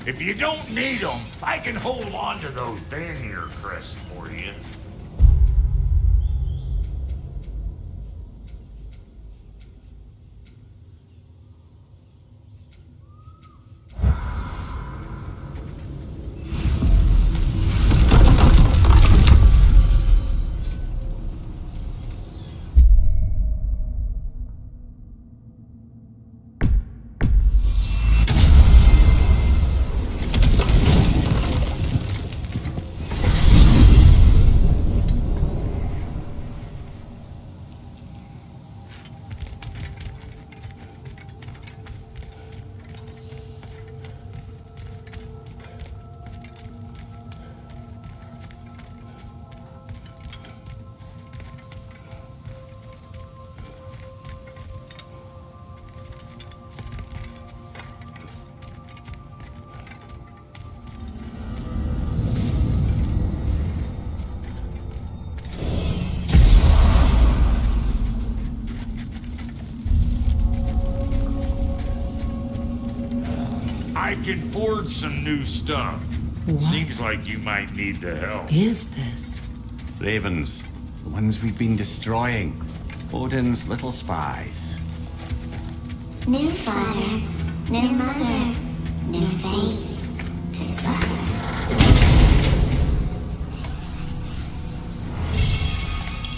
If you don't need them, I can hold on to those Vanir crests for you. I can forge some new stuff. What Seems like you might need the help. is this? Ravens, the ones we've been destroying. Odin's little spies. New father, new mother, new fate to suffer.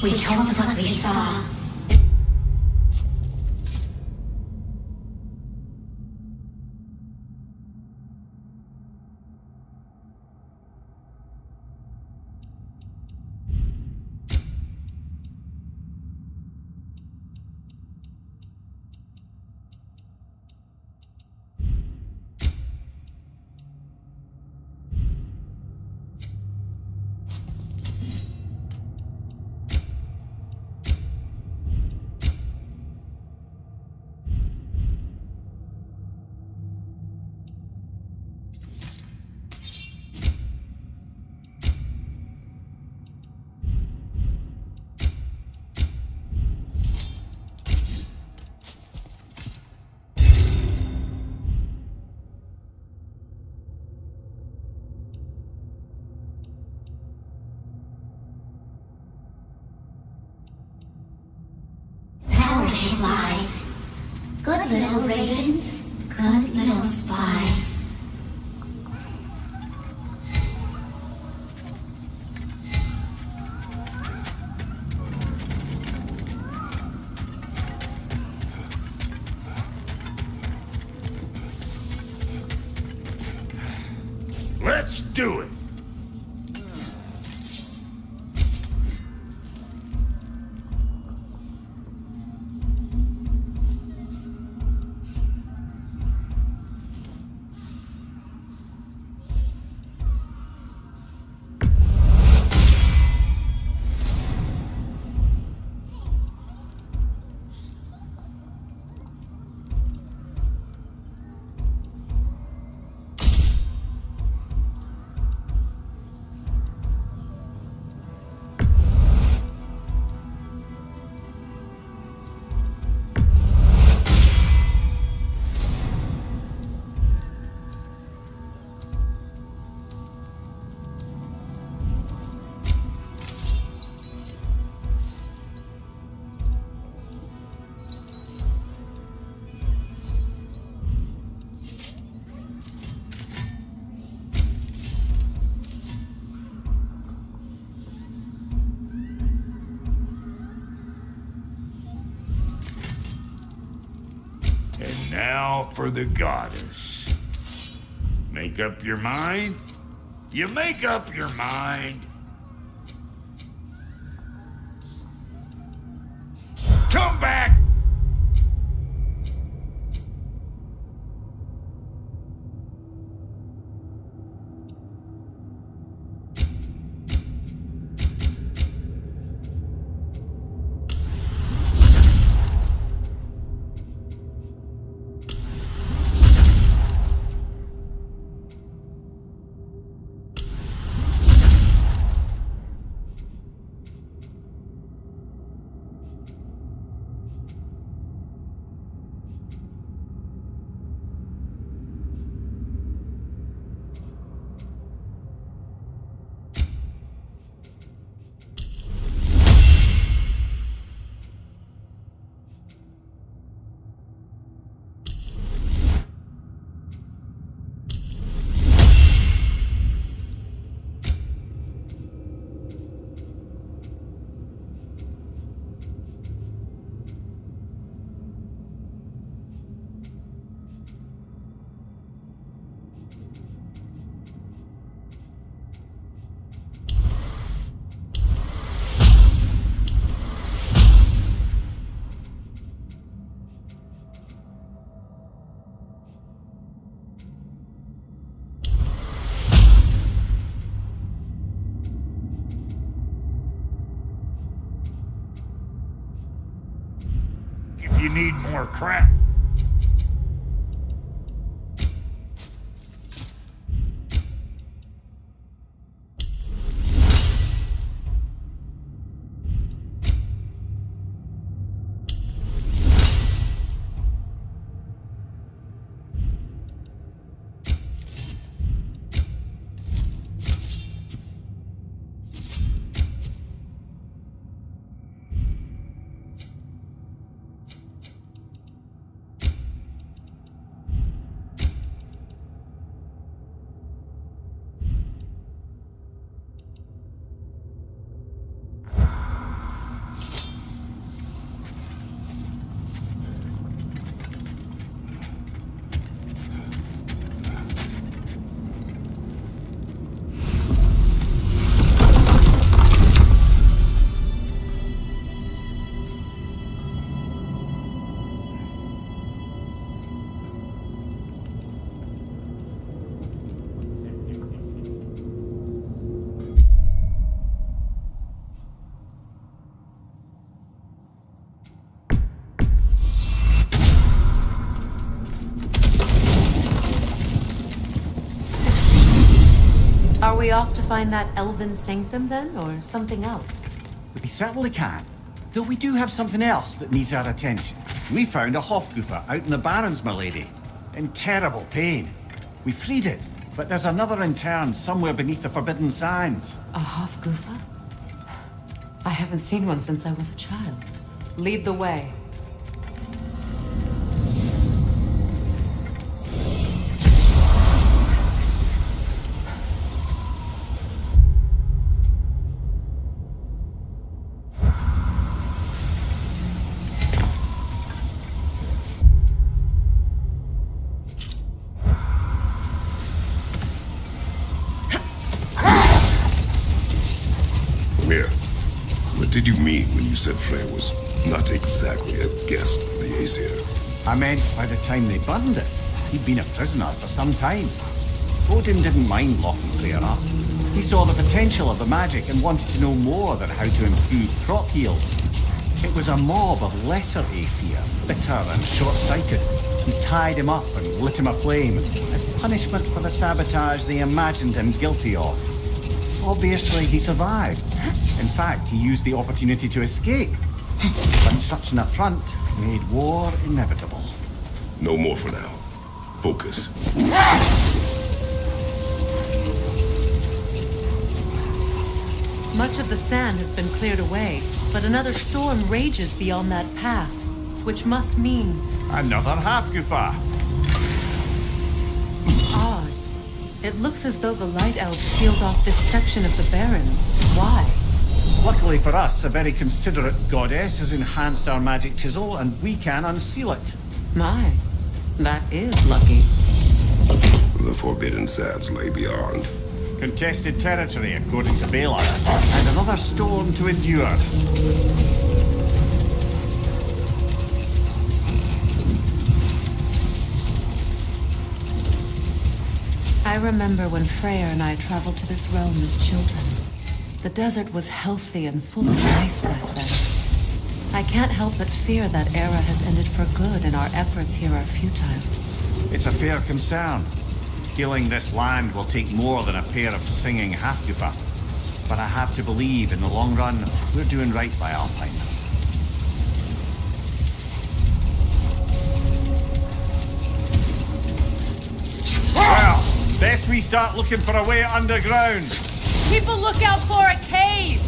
We told what we saw. His lies. Good little ravens, good little spies. Let's do it. And now for the goddess. Make up your mind? You make up your mind? Come back! you need more crap. Are we off to find that elven sanctum then, or something else? We certainly can. Though we do have something else that needs our attention. We found a Hofgufa out in the Barrens, my lady. In terrible pain. We freed it, but there's another interned somewhere beneath the Forbidden Sands. A Hofgufa? I haven't seen one since I was a child. Lead the way. What did you mean when you said Freyr was not exactly a guest of the Aesir? I meant by the time they burned it, he'd been a prisoner for some time. Odin didn't mind locking Freyr up. He saw the potential of the magic and wanted to know more than how to improve crop yields. It was a mob of lesser Aesir, bitter and short-sighted, who tied him up and lit him aflame as punishment for the sabotage they imagined him guilty of. Obviously, he survived. In fact, he used the opportunity to escape. But such an affront made war inevitable. No more for now. Focus. Much of the sand has been cleared away, but another storm rages beyond that pass, which must mean... Another Hofgufa! Odd. It looks as though the Light Elves sealed off this section of the Barrens. Why? Luckily for us, a very considerate goddess has enhanced our magic chisel, and we can unseal it. My, that is lucky. The Forbidden Sands lay beyond. Contested territory, according to Baylor, and another storm to endure. I remember when Freyr and I traveled to this realm as children. The desert was healthy and full of life back then. I can't help but fear that era has ended for good and our efforts here are futile. It's a fair concern. Healing this land will take more than a pair of singing Hofgufa. But I have to believe in the long run, we're doing right by Alpine. Well, best we start looking for a way underground. People look out for a cave!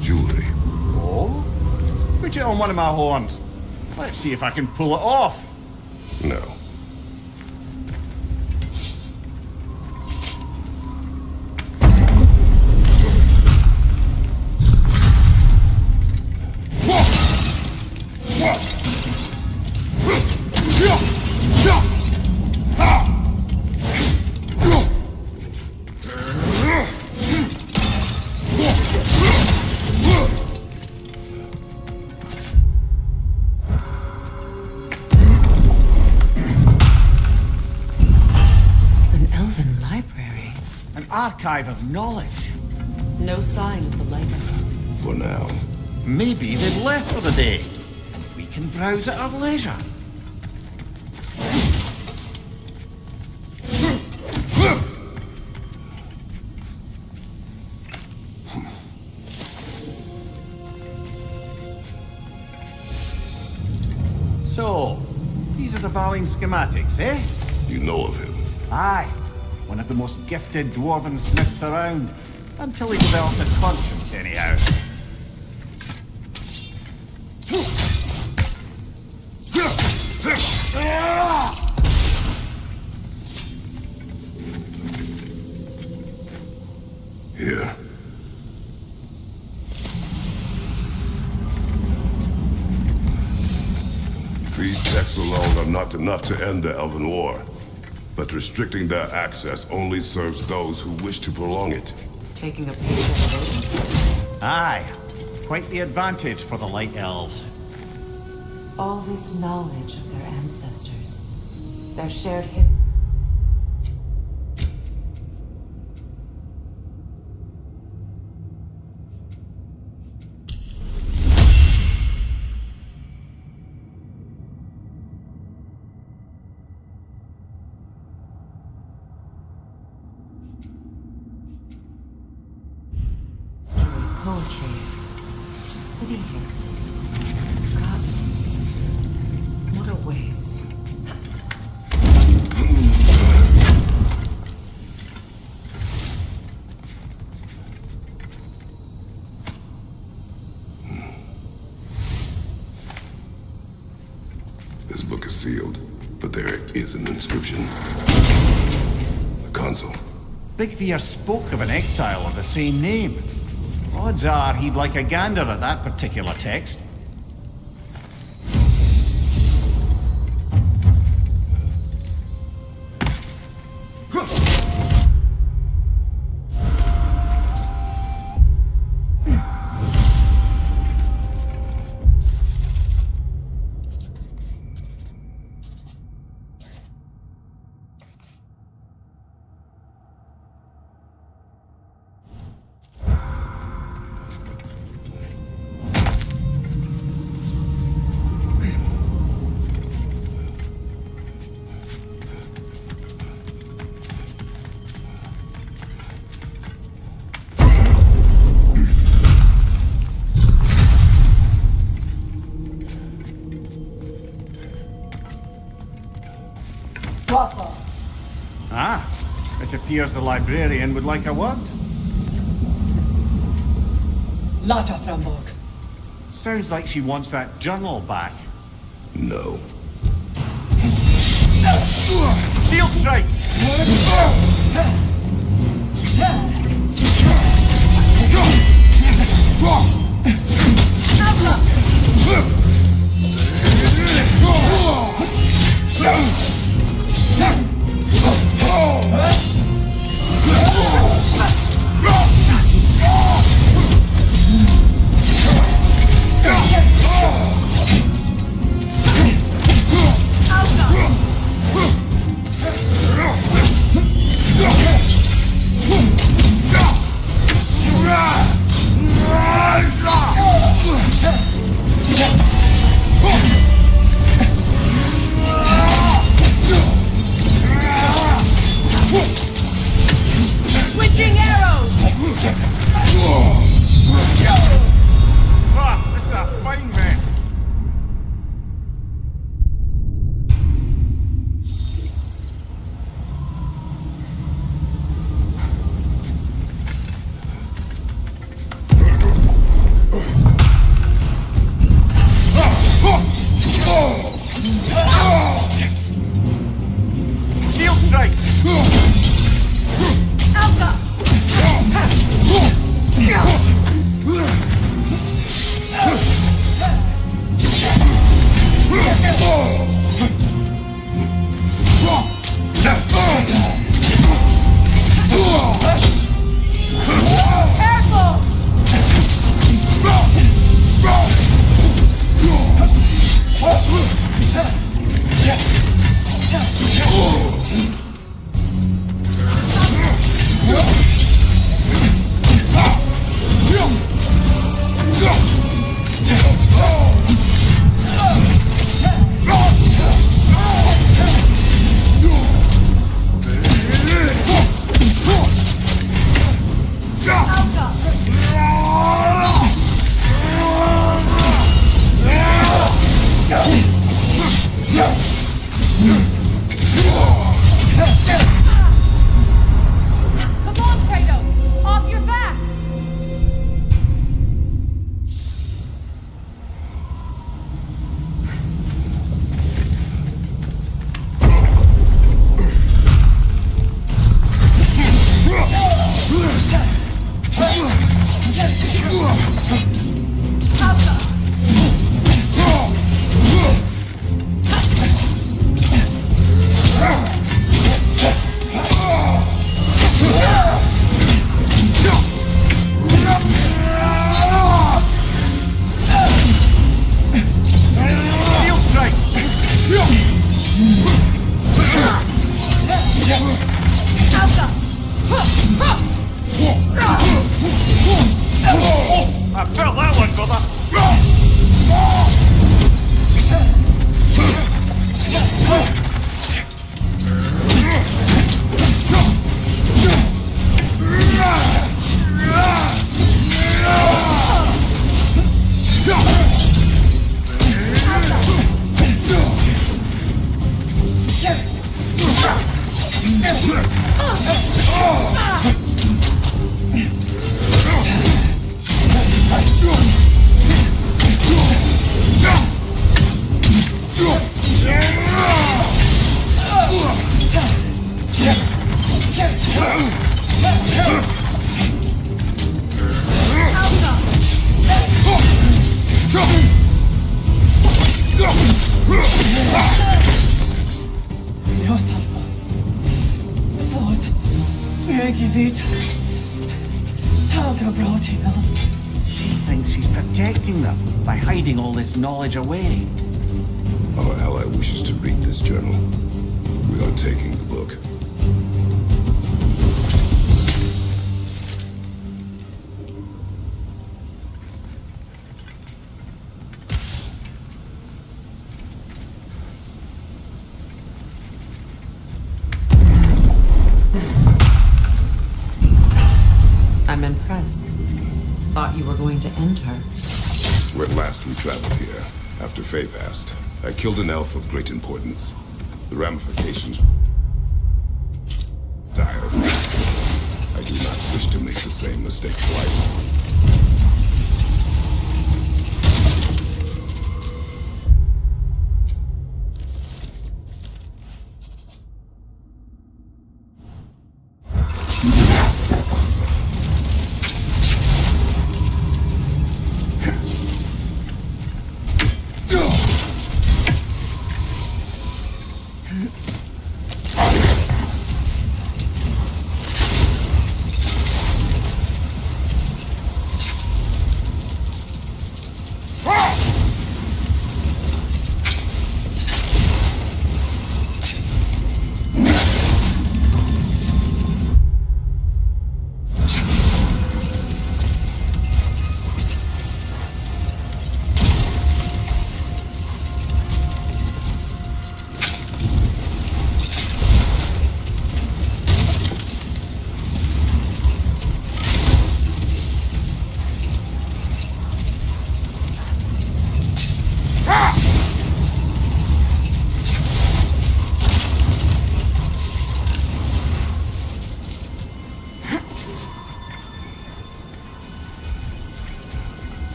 Jewelry. Oh? Put it on one of my horns. Let's see if I can pull it off. No. Archive of knowledge. No sign of the librarians. For now. Maybe they've left for the day. We can browse at our leisure. So, these are the Valine schematics, eh? You know of him. Aye. One of the most gifted dwarven smiths around. Until he developed a conscience, anyhow. Here. These texts alone are not enough to end the Elven War. But restricting their access only serves those who wish to prolong it. Taking a page out of it. Aye. Quite the advantage for the Light Elves. All this knowledge of their ancestors, their shared history. Poetry. Just sitting here. Forgotten. What a waste. This book is sealed, but there is an inscription. The console. Big Veer spoke of an exile of the same name. Odds are he'd like a gander at that particular text. Ah, it appears the librarian would like a word. Lata Framborg. Sounds like she wants that journal back. No. Field strike! feet. Helga brought him up. She thinks she's protecting them by hiding all this knowledge away. Our ally wishes to read this journal. We are taking the book. I'm impressed. Thought you were going to end her. When last we traveled here, after Faye passed, I killed an elf of great importance. The ramifications... dire. I do not wish to make the same mistake twice.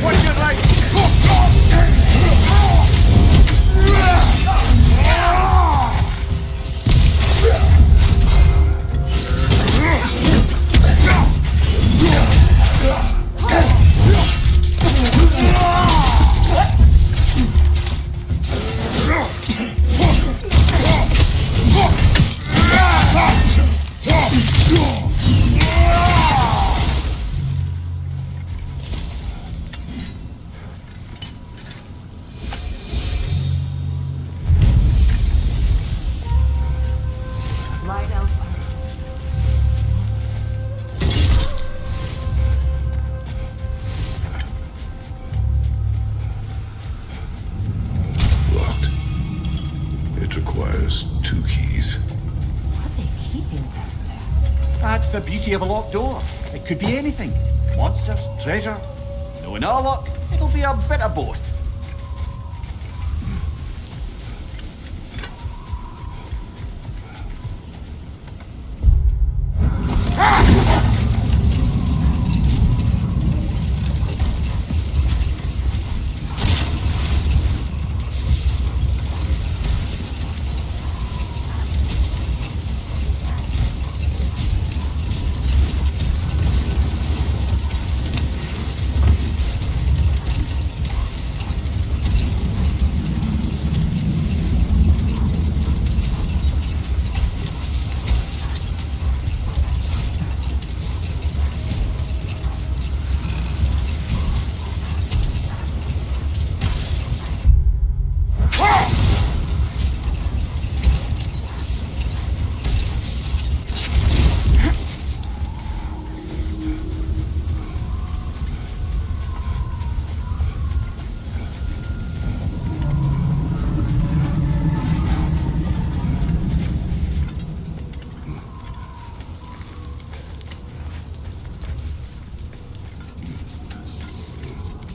Watch your right! Light elf. Locked. It requires 2 keys. What are they keeping back there? That's the beauty of a locked door. It could be anything. Monsters, treasure. Knowing our luck, it'll be a bit of both.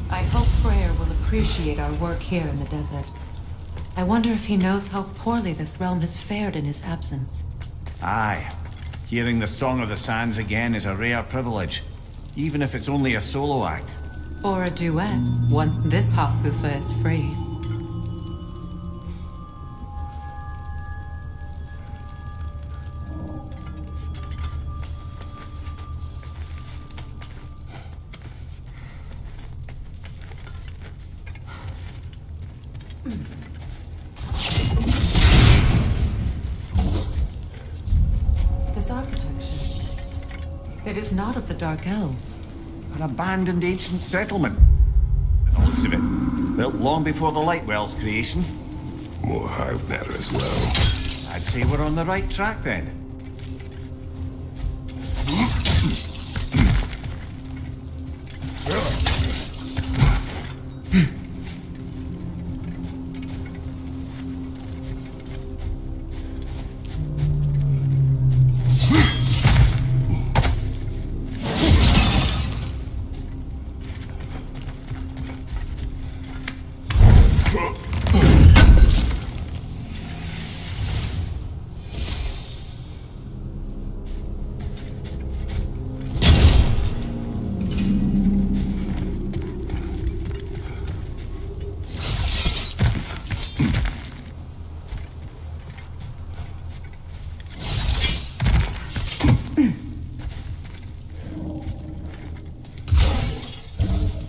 I hope Freyr will appreciate our work here in the desert. I wonder if he knows how poorly this realm has fared in his absence. Aye. Hearing the Song of the Sands again is a rare privilege, even if it's only a solo act. Or a duet, once this Hofgufa is free. This architecture, it is not of the Dark Elves. An abandoned ancient settlement. By the looks of it, built long before the Lightwell's creation. More hive matter as well. I'd say we're on the right track then.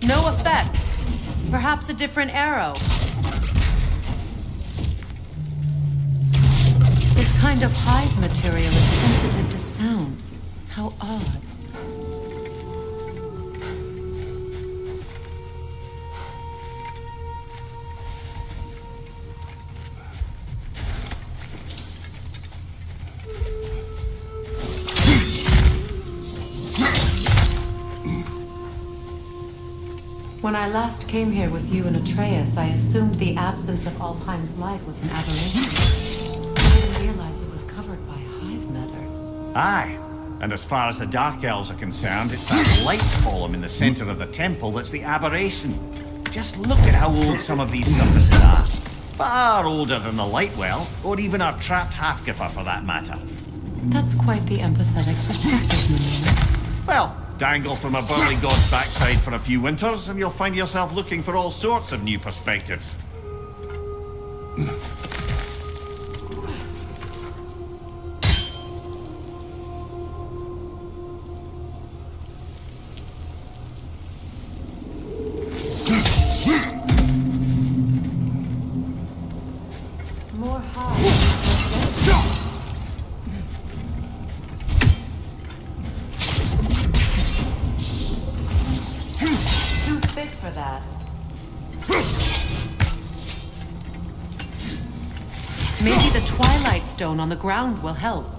No effect. Perhaps a different arrow. This kind of hive material is sensitive to sound. How odd. When I last came here with you and Atreus, I assumed the absence of Alfheim's light was an aberration. I didn't realize it was covered by hive matter. Aye. And as far as the Dark Elves are concerned, it's that light column in the center of the temple that's the aberration. Just look at how old some of these surfaces are. Far older than the Lightwell, or even our trapped Hafgifer for that matter. That's quite the empathetic perspective, Marina. Well, Dangle from a burly god's backside for a few winters, and you'll find yourself looking for all sorts of new perspectives. More high. Too thick for that. Maybe the Twilight Stone on the ground will help.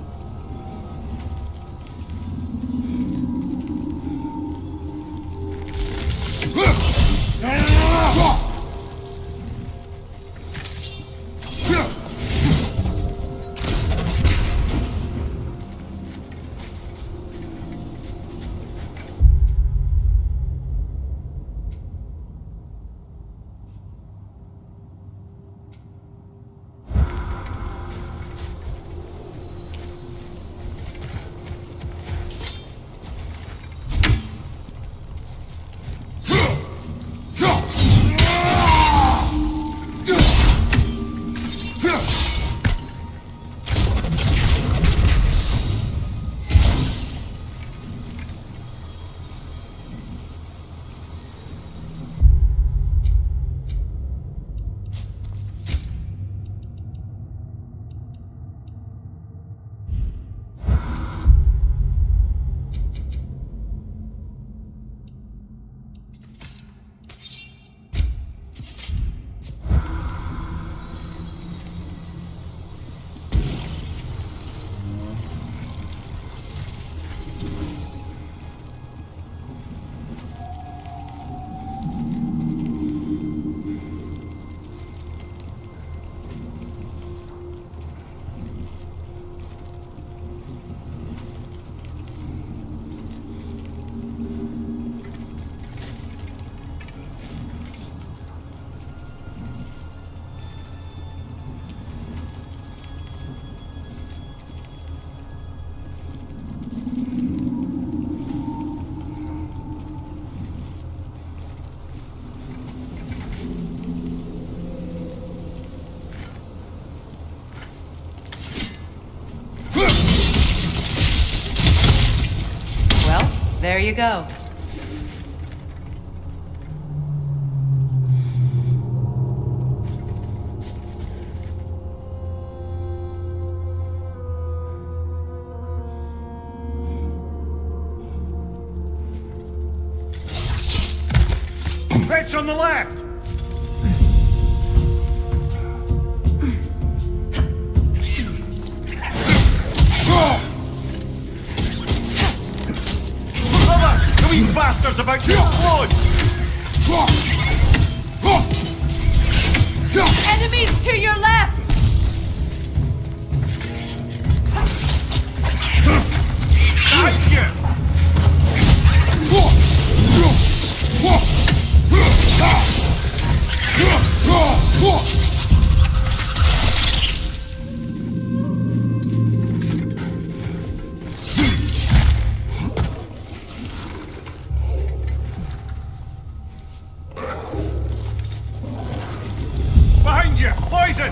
There you go. Wretch on the left! You bastards about to explode! Enemies to your left! Thank you! Behind you! Poison!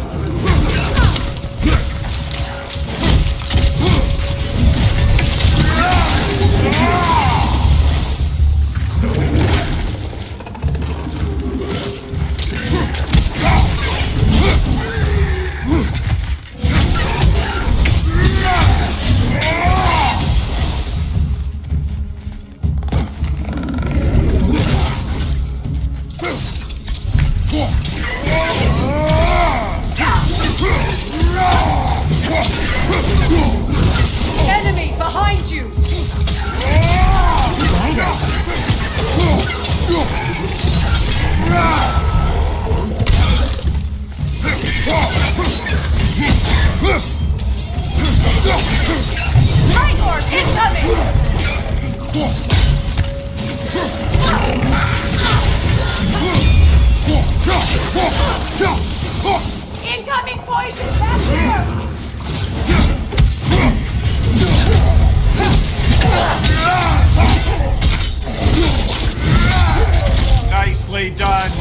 Enemy behind you! Ragnarok incoming! Incoming poison back here! Nicely done.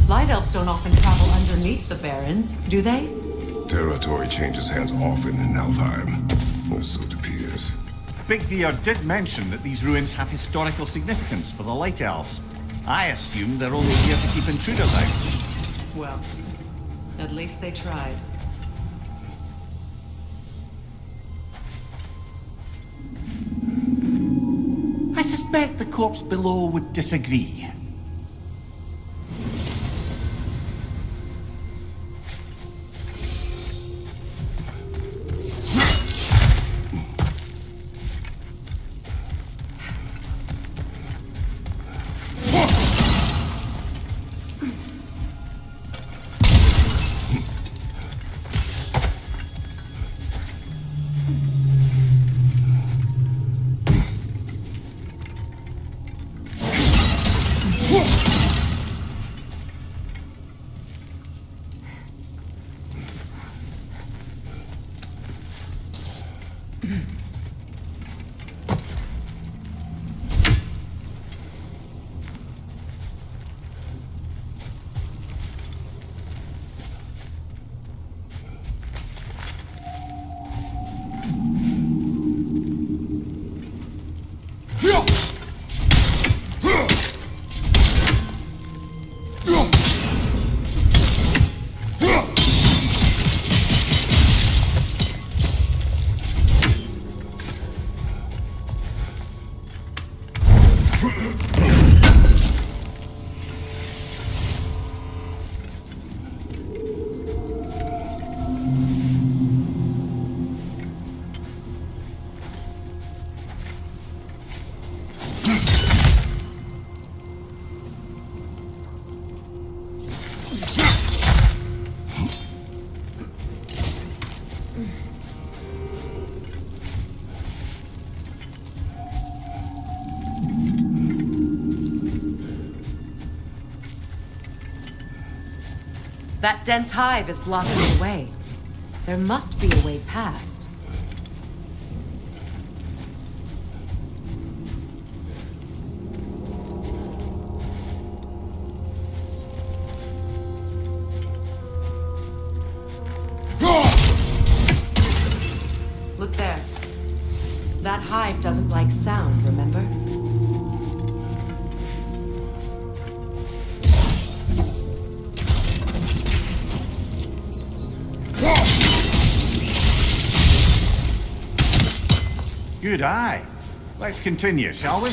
Light elves don't often travel underneath the barrens, do they? Territory changes hands often in Alfheim, or so it appears. Big Veer did mention that these ruins have historical significance for the Light Elves. I assumed they're only here to keep intruders out. Well, at least they tried. I suspect the corpse below would disagree. That dense hive is blocking the way. There must be a way past. Look there. That hive doesn't like sound, remember? Good eye. Let's continue, shall we?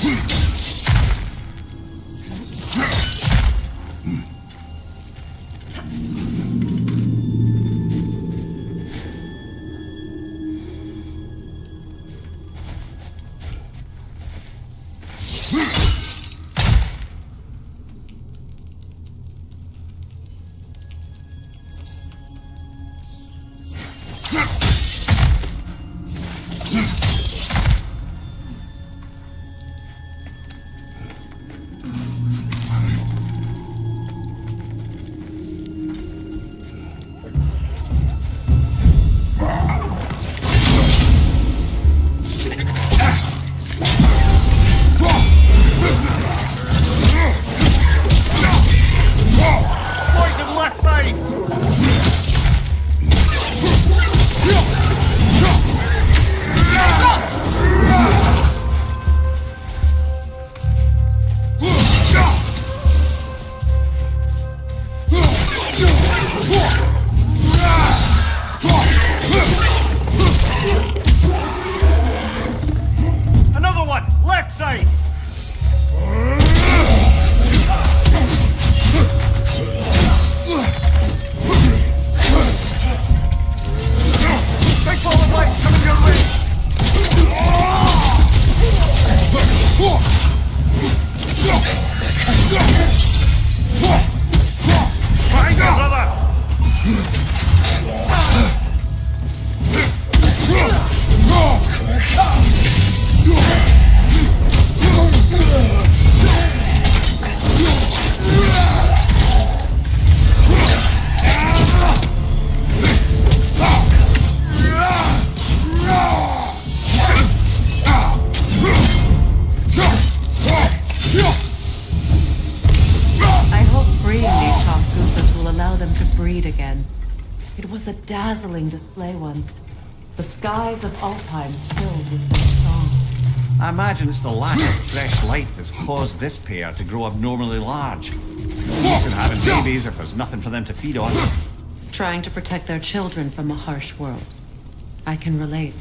allow them to breed again. It was a dazzling display once. The skies of Alfheim filled with their song. I imagine it's the lack of fresh light that's caused this pair to grow abnormally large. Use in having babies if there's nothing for them to feed on. Trying to protect their children from a harsh world. I can relate.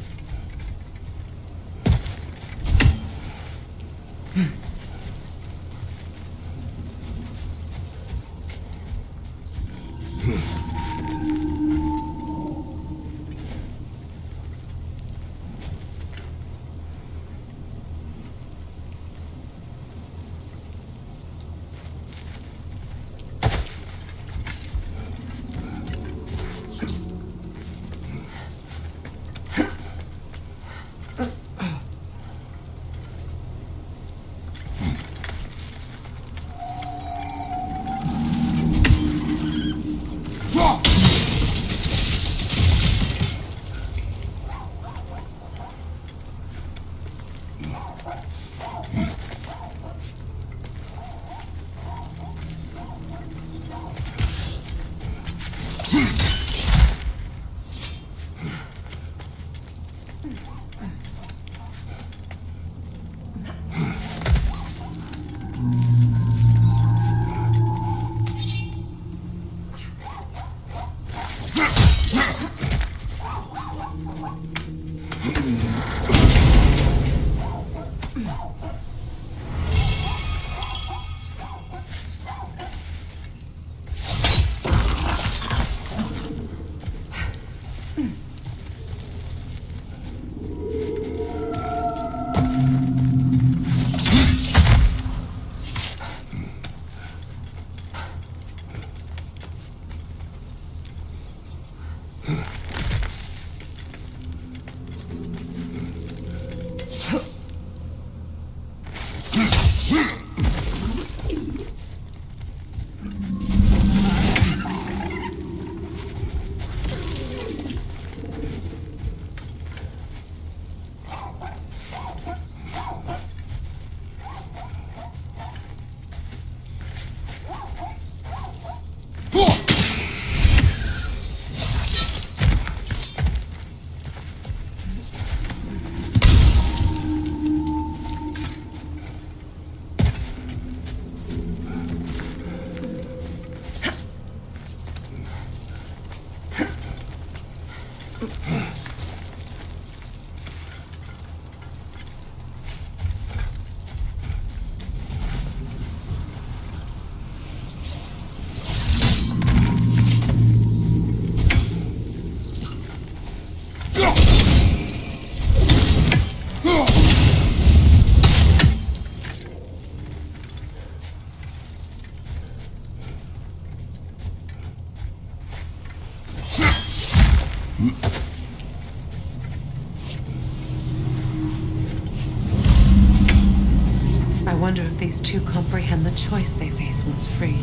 I wonder if these two comprehend the choice they face once free.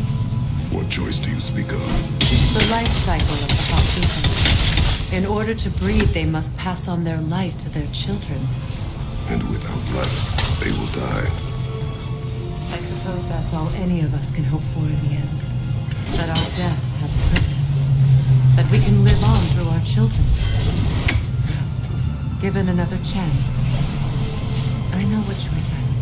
What choice do you speak of? It's the life cycle of the Hawk. In order to breed, they must pass on their light to their children. And without light, they will die. I suppose that's all any of us can hope for in the end. That our death has a purpose. That we can live on through our children. Given another chance, I know what choice I would make.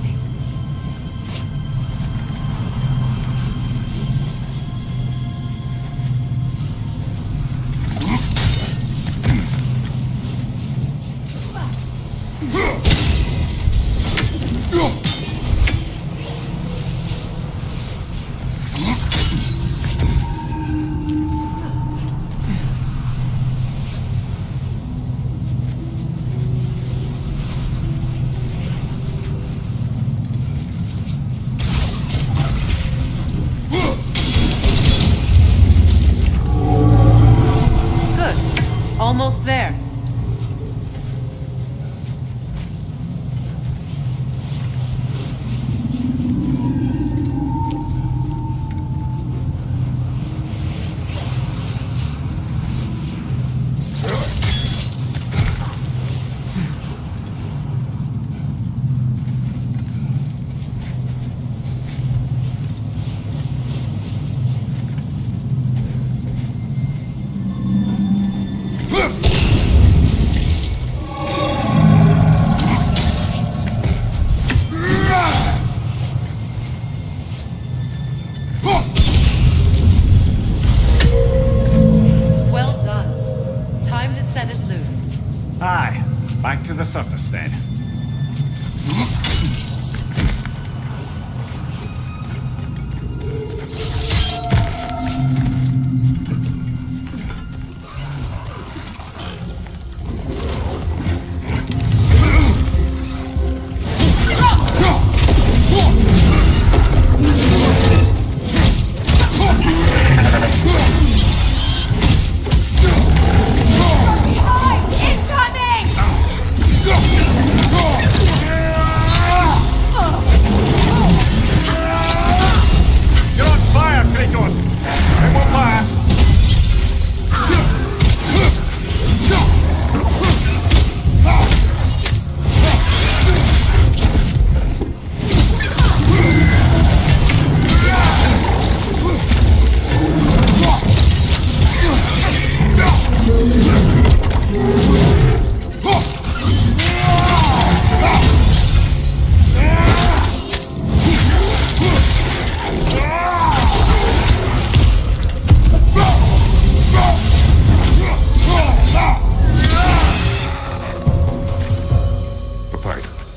to the surface then.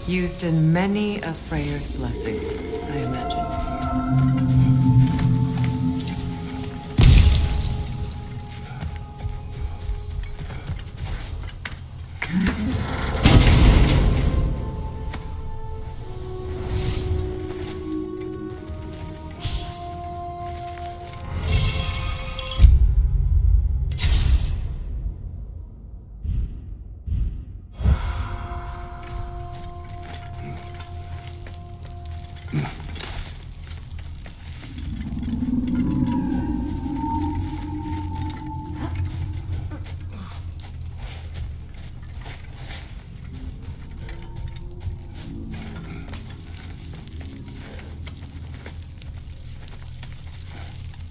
Used in many of Freyr's blessings, I imagine.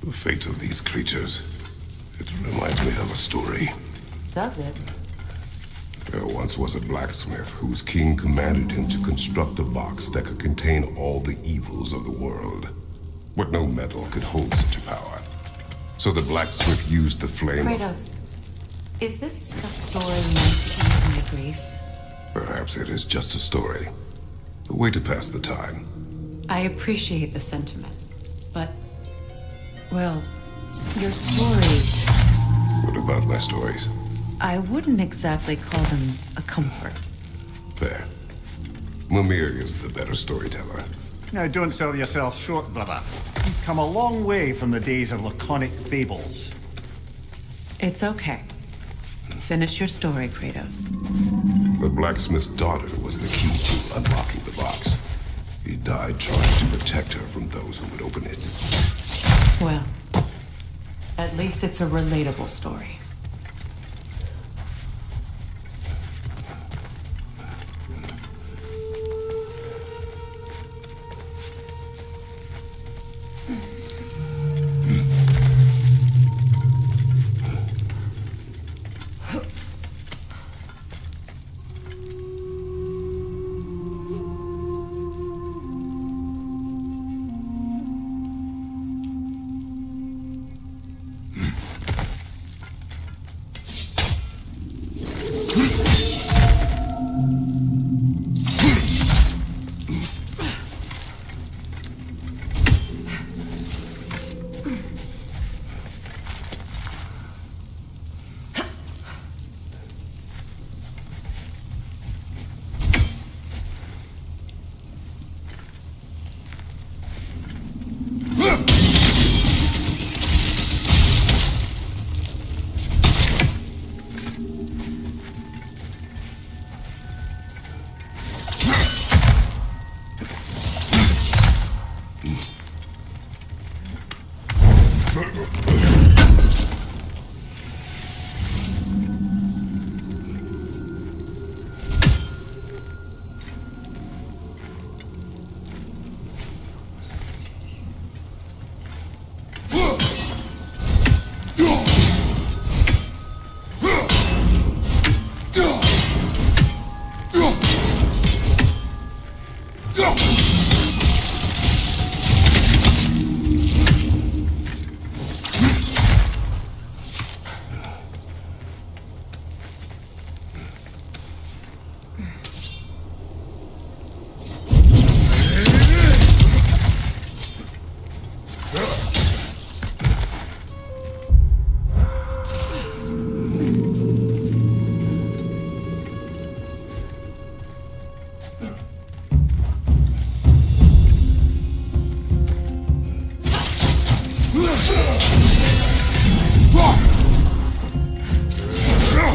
The fate of these creatures, it reminds me of a story. Does it? There once was a blacksmith whose king commanded him to construct a box that could contain all the evils of the world. But no metal could hold such a power. So the blacksmith used the flame Kratos, is this a story meant to ease my grief? Perhaps it is just a story. A way to pass the time. I appreciate the sentiment, but, well, your stories, What about my stories? I wouldn't exactly call them a comfort. Fair. Mimir is the better storyteller. Now, don't sell yourself short, brother. You've come a long way from the days of laconic fables. It's okay. Finish your story, Kratos. The blacksmith's daughter was the key to unlocking the box. He died trying to protect her from those who would open it. Well, at least it's a relatable story.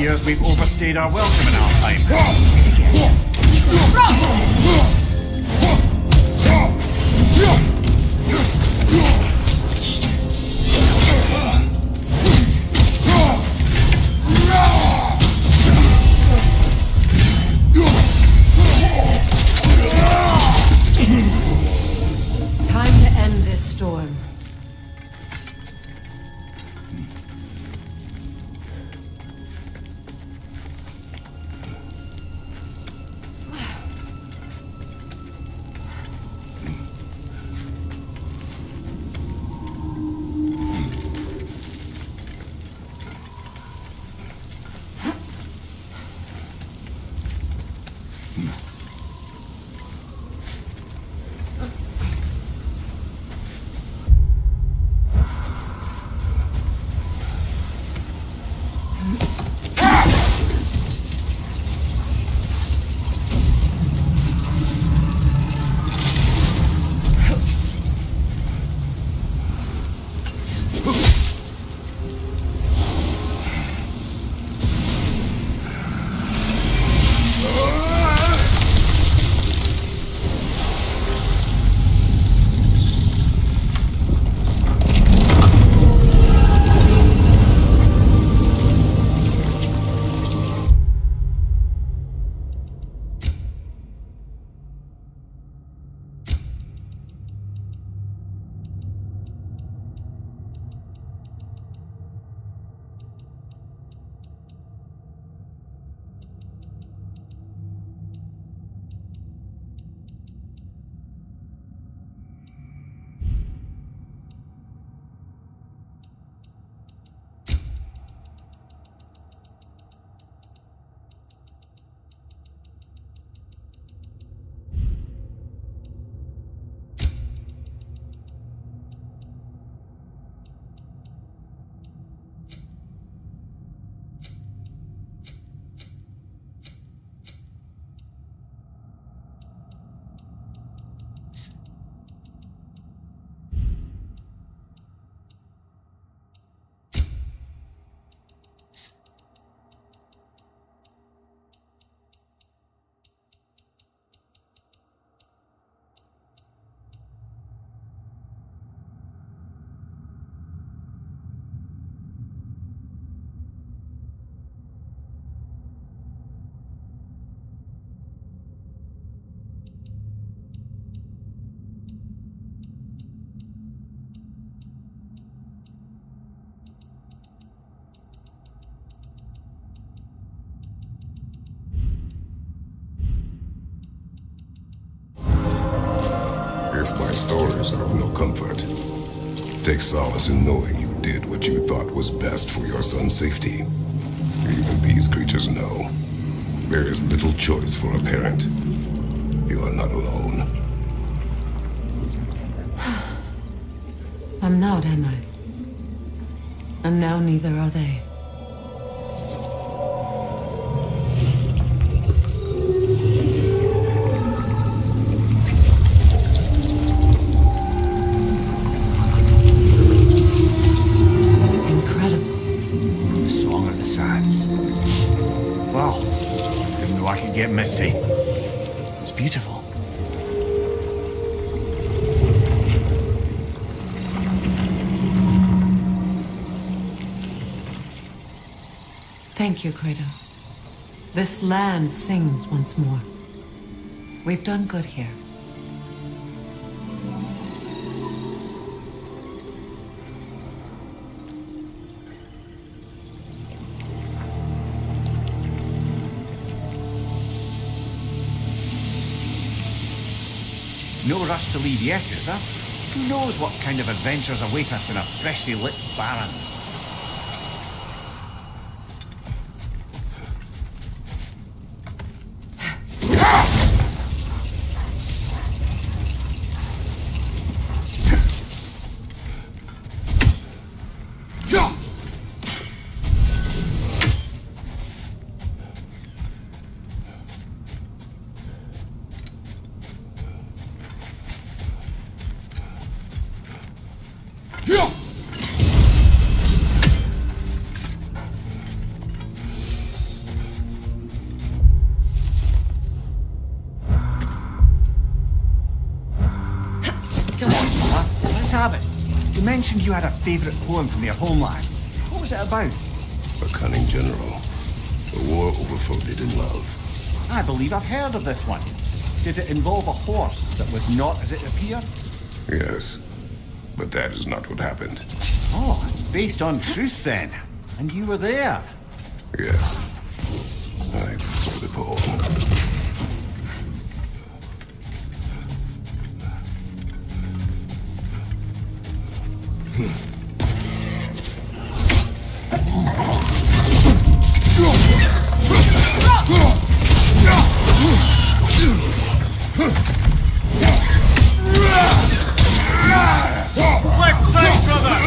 appears we've overstayed our welcome in our time. Together. Time to end this storm. If my stories are of no comfort, take solace in knowing you did what you thought was best for your son's safety. Even these creatures know there is little choice for a parent. You are not alone. I'm not, am I? And now neither are they. Get misty. It's beautiful. Thank you, Kratos. This land sings once more. We've done good here. No rush to leave yet, is there? Who knows what kind of adventures await us in a freshly lit Barrens? mentioned you had a favourite poem from your homeland. What was it about? A cunning general. A war overfolded in love. I believe I've heard of this one. Did it involve a horse that was not as it appeared? Yes, but that is not what happened. Oh, it's based on truth then. And you were there. Yes. I prefer the poem. Left side, brother!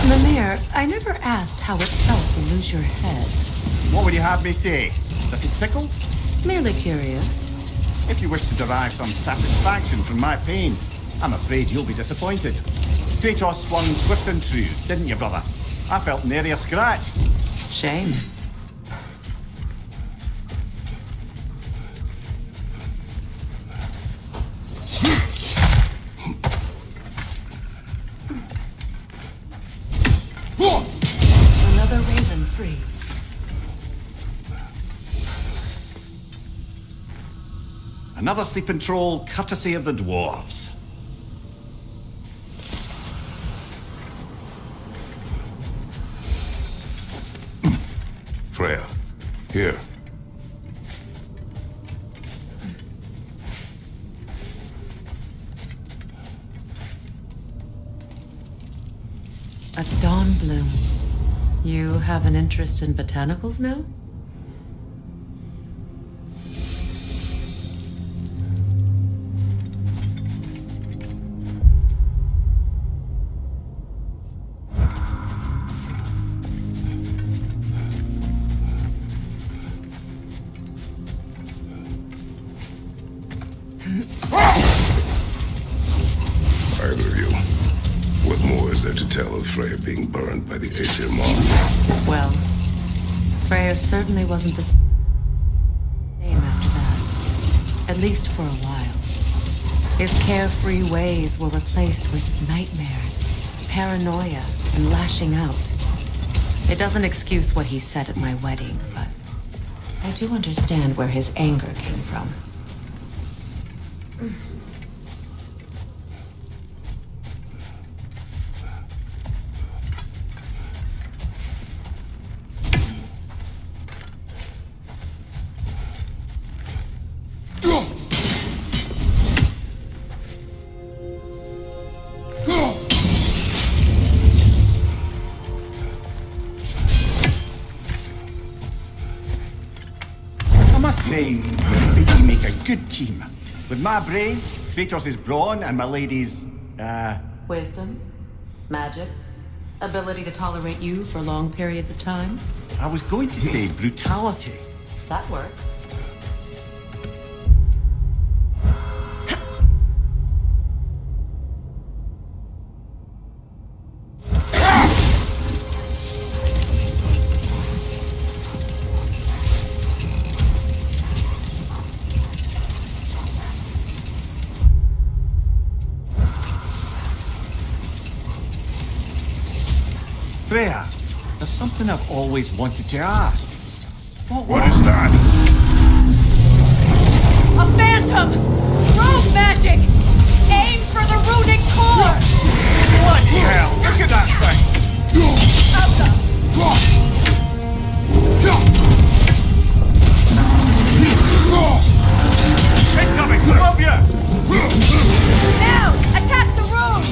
Mimir, I never asked how it felt to lose your head. What would you have me say? That it tickled? Merely curious. If you wish to derive some satisfaction from my pain, I'm afraid you'll be disappointed. Kratos swung swift and true, didn't you, brother? I felt nary a scratch. Shame. Another raven free. Another sleeping troll, courtesy of the dwarves. Freya, here. A dawn bloom. You have an interest in botanicals now? Freya being burned by the Aesir mob. Well, Freyr certainly wasn't the same after that. At least for a while. His carefree ways were replaced with nightmares, paranoia, and lashing out. It doesn't excuse what he said at my wedding, but I do understand where his anger came from. I think we make a good team. With my brain, Kratos' brawn, and my lady's, Wisdom, magic, ability to tolerate you for long periods of time. I was going to say brutality. That works. Freya, there's something I've always wanted to ask. What is that? A phantom! Rogue magic! Aim for the runic core! Bloody hell, look at that thing! Alka! Incoming, above you! Now! Attack the rune!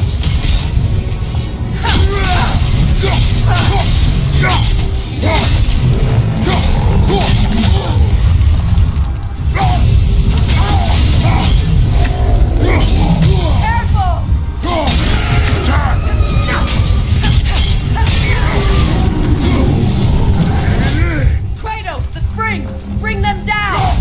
Careful! Kratos, the springs! Bring them down!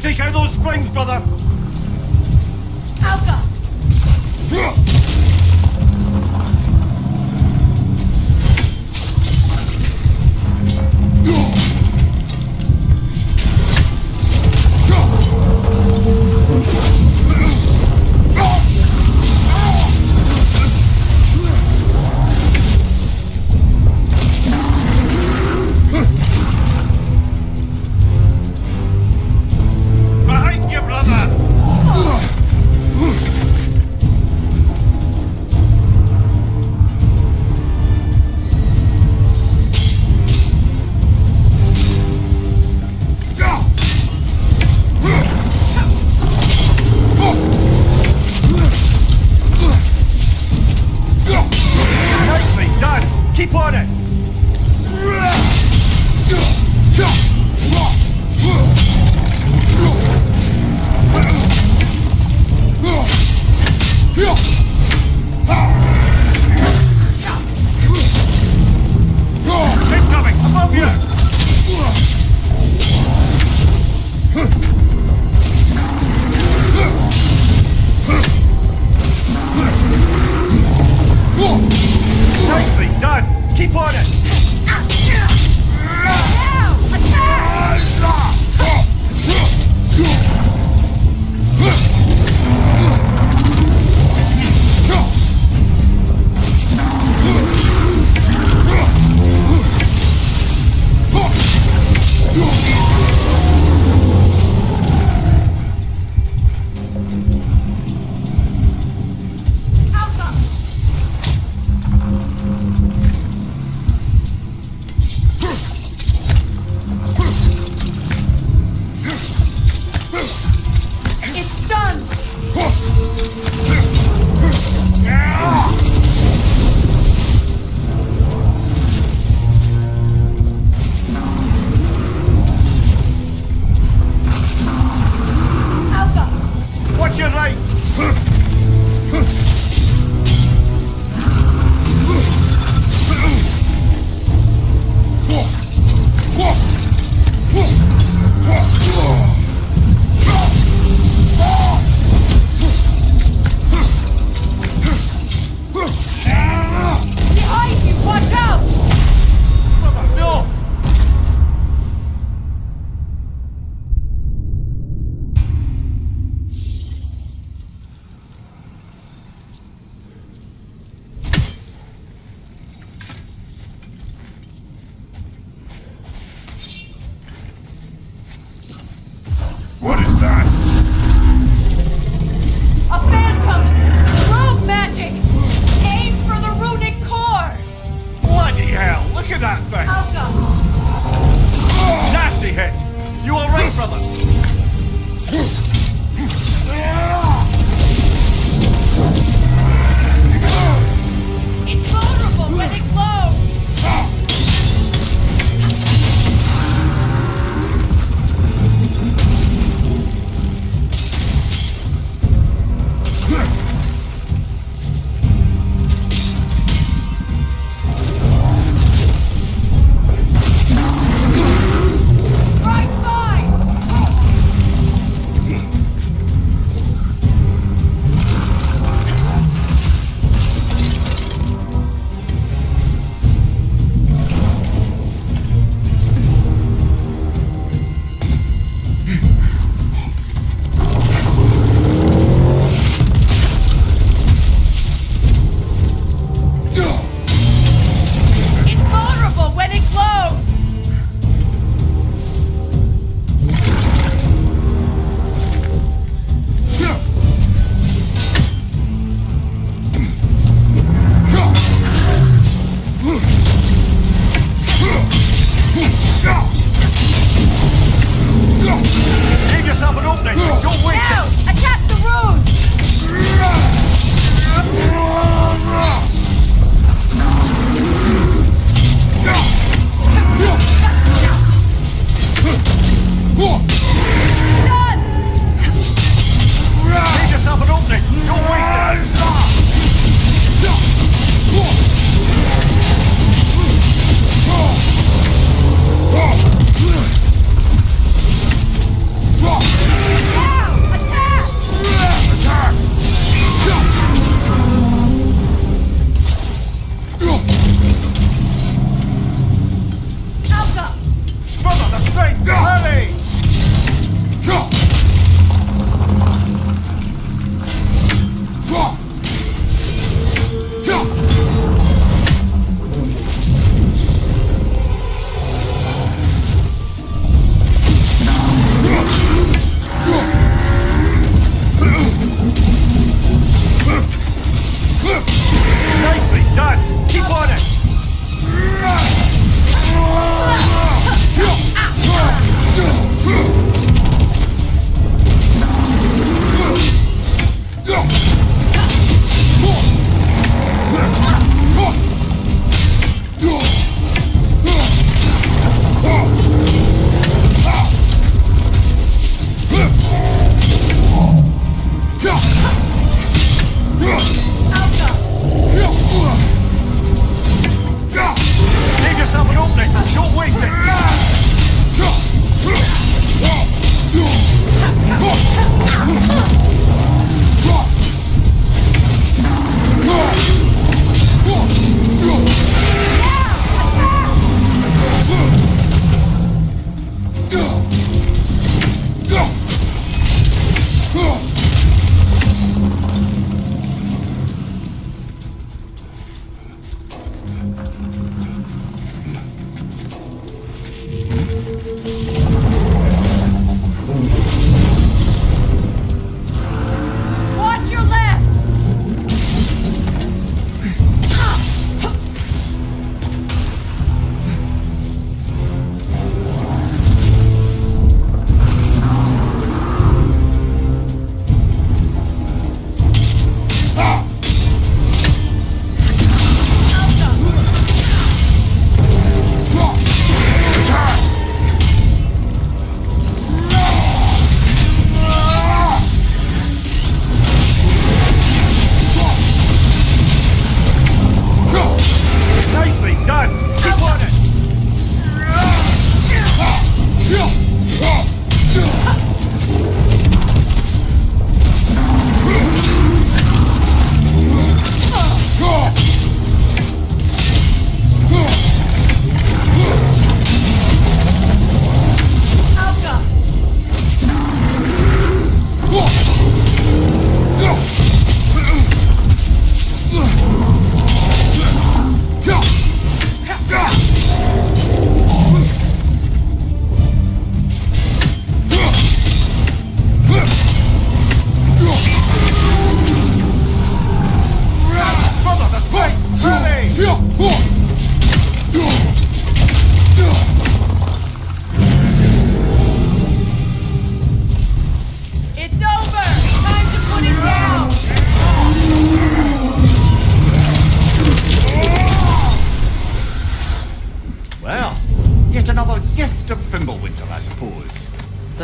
Take out those springs, brother! Alka! Behind you, brother!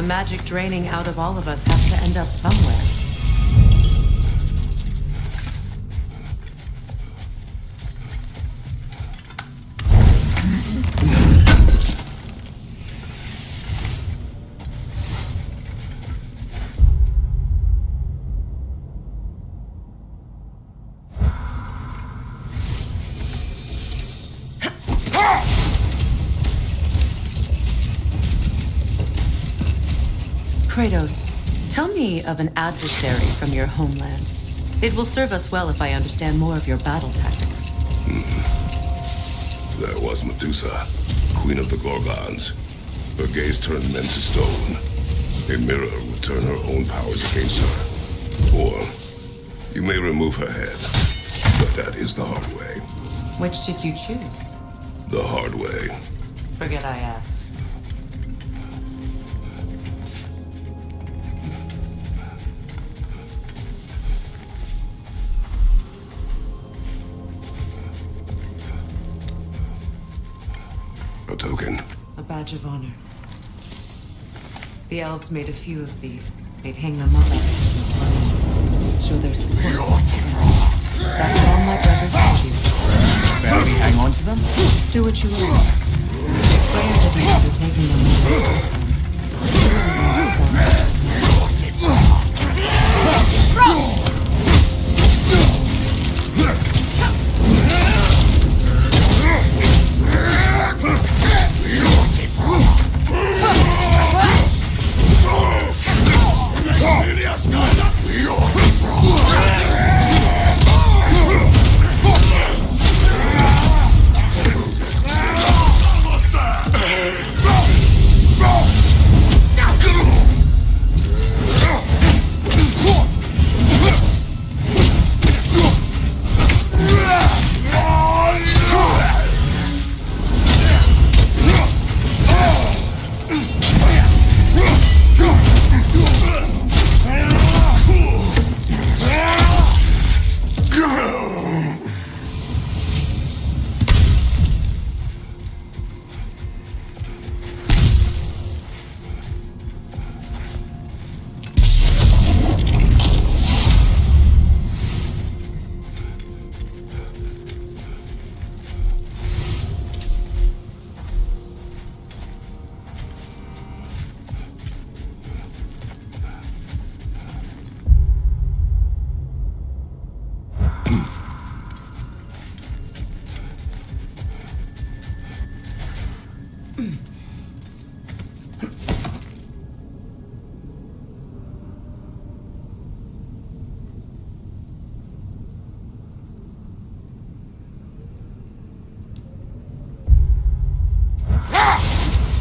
magic draining out of all of us has to end up somewhere. Kratos, tell me of an adversary from your homeland. It will serve us well if I understand more of your battle tactics. There was Medusa, queen of the Gorgons. Her gaze turned men to stone. A mirror would turn her own powers against her. Or you may remove her head, but that is the hard way. Which did you choose? The hard way. Forget I asked. A token. A badge of honor. The elves made a few of these. They'd hang them up as show their support. That's all my brothers did you. Better we hang on to them? Do what you want. Freya didn't have to taking them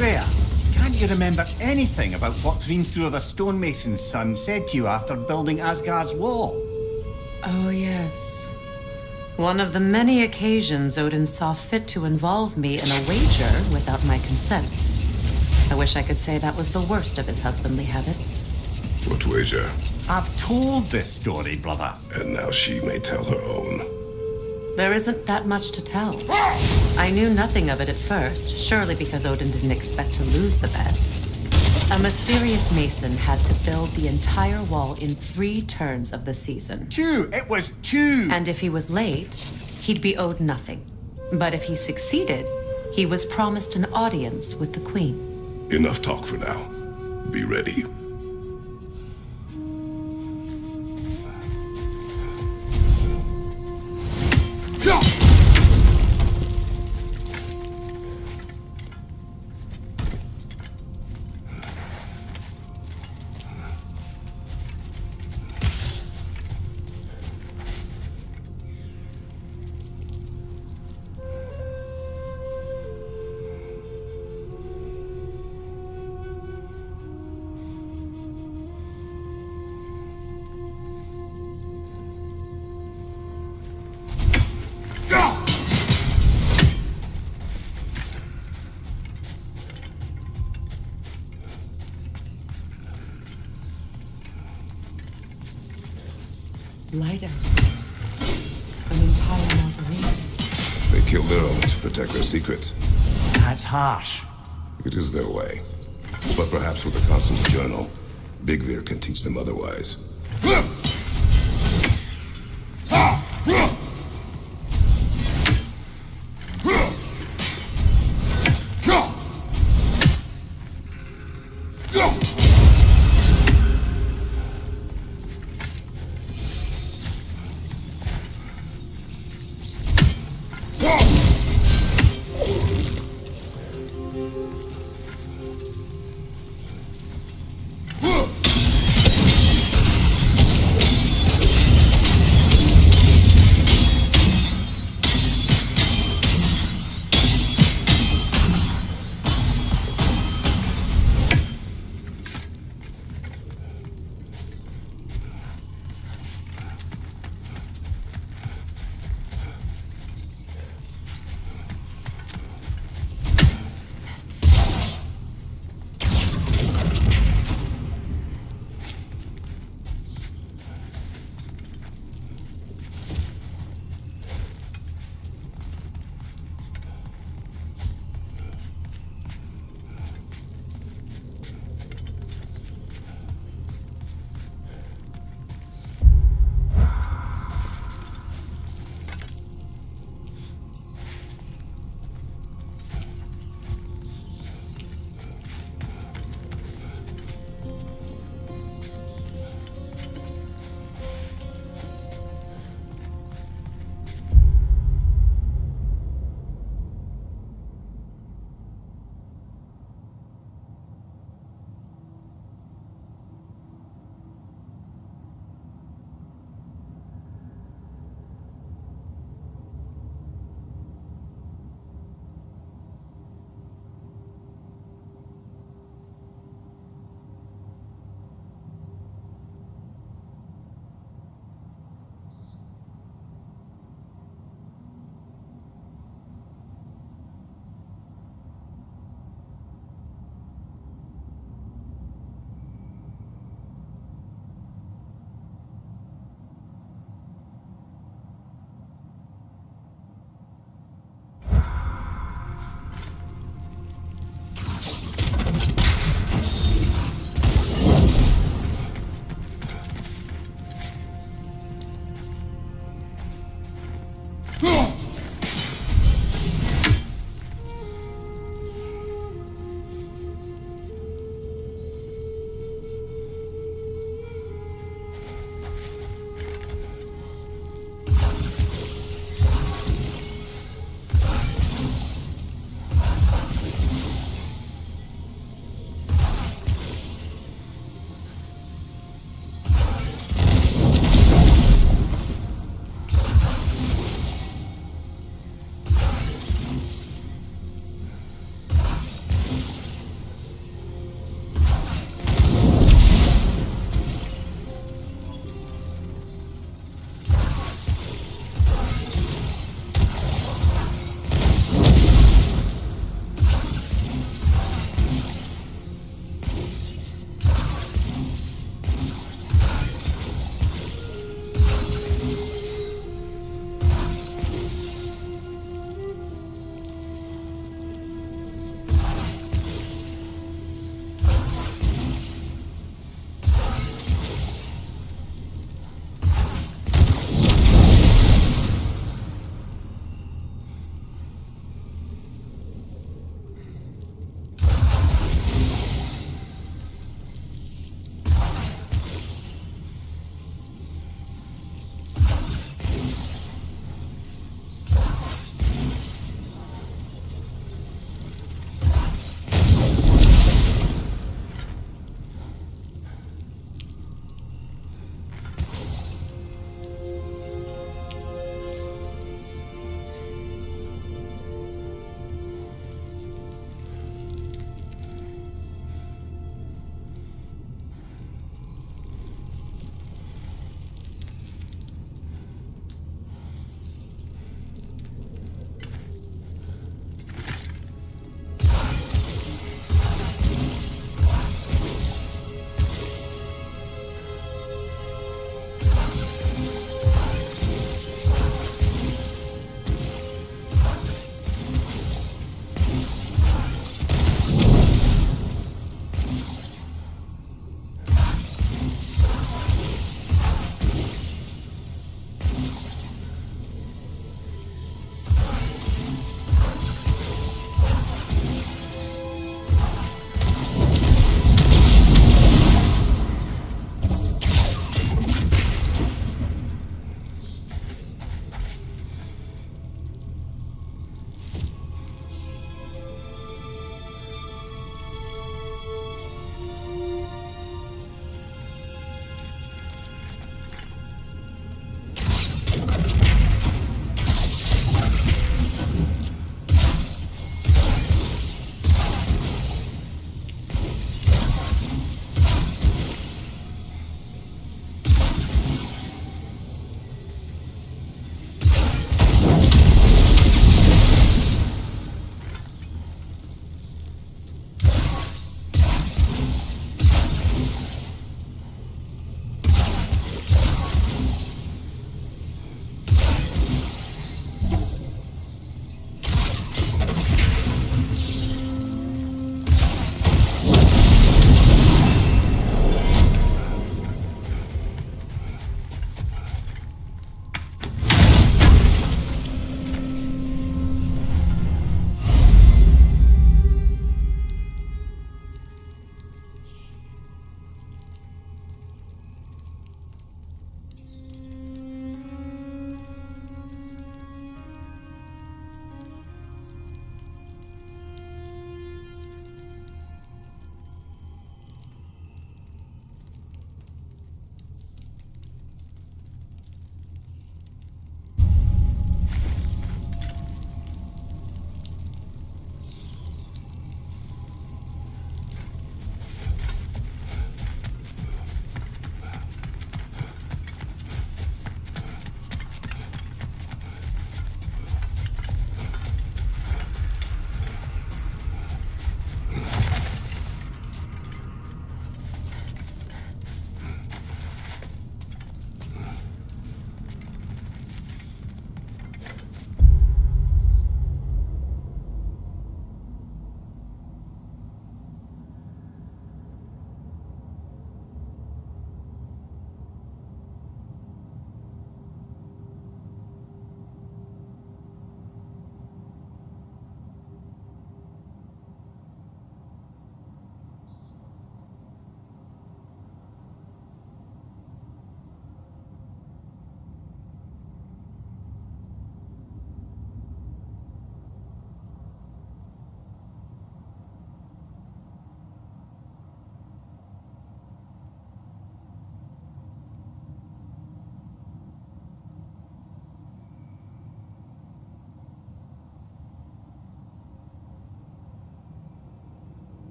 Freya, can't you remember anything about what Hrimthur the stonemason's son said to you after building Asgard's wall? Oh, yes. One of the many occasions Odin saw fit to involve me in a wager without my consent. I wish I could say that was the worst of his husbandly habits. What wager? I've told this story, brother. And now she may tell her own. There isn't that much to tell. I knew nothing of it at first, surely because Odin didn't expect to lose the bet. A mysterious mason had to build the entire wall in 3 turns of the season. 2! It was 2! And if he was late, he'd be owed nothing. But if he succeeded, he was promised an audience with the queen. Enough talk for now. Be ready. Light arrows. An entire mausoleum. They kill their own to protect their secrets. That's harsh. It is their way. But perhaps with a constant journal, Bigvir can teach them otherwise.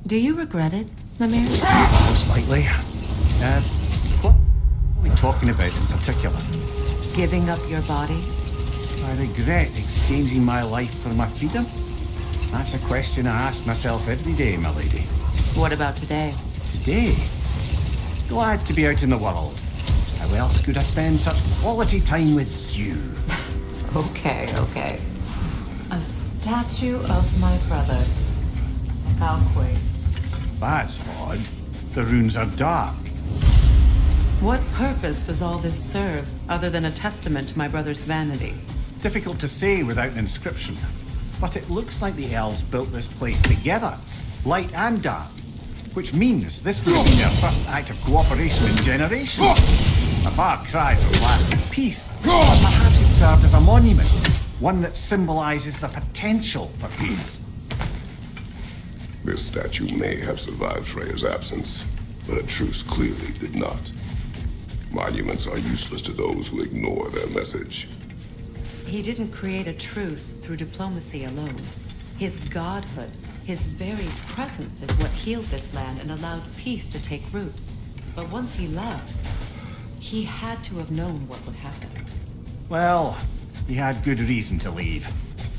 Do you regret it, Mimir? Most likely. What are we talking about in particular? Giving up your body? I regret exchanging my life for my freedom? That's a question I ask myself every day, my lady. What about today? Today? Glad to be out in the world. How else could I spend such quality time with you? Okay. A statue of my brother. How quaint. That's odd. The runes are dark. What purpose does all this serve, other than a testament to my brother's vanity? Difficult to say without an inscription. But it looks like the elves built this place together, light and dark. Which means this would have been their first act of cooperation in generations. A far cry from lasting peace. But perhaps it served as a monument, one that symbolizes the potential for peace. This statue may have survived Freya's absence, but a truce clearly did not. Monuments are useless to those who ignore their message. He didn't create a truce through diplomacy alone. His godhood, his very presence is what healed this land and allowed peace to take root. But once he left, he had to have known what would happen. Well, he had good reason to leave.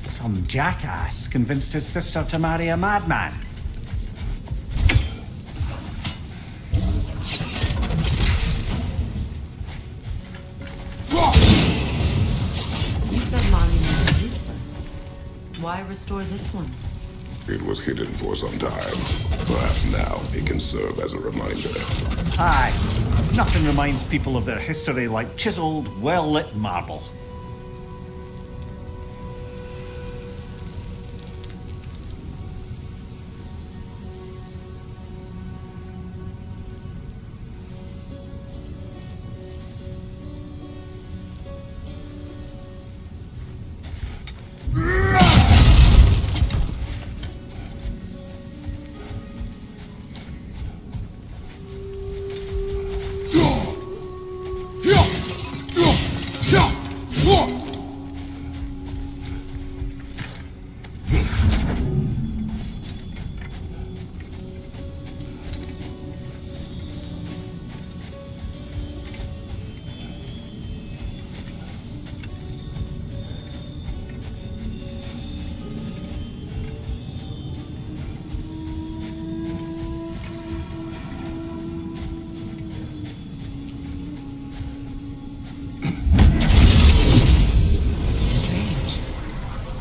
Some jackass convinced his sister to marry a madman. You said monuments are useless. Why restore this one? It was hidden for some time. Perhaps now it can serve as a reminder. Aye, nothing reminds people of their history like chiseled, well-lit marble.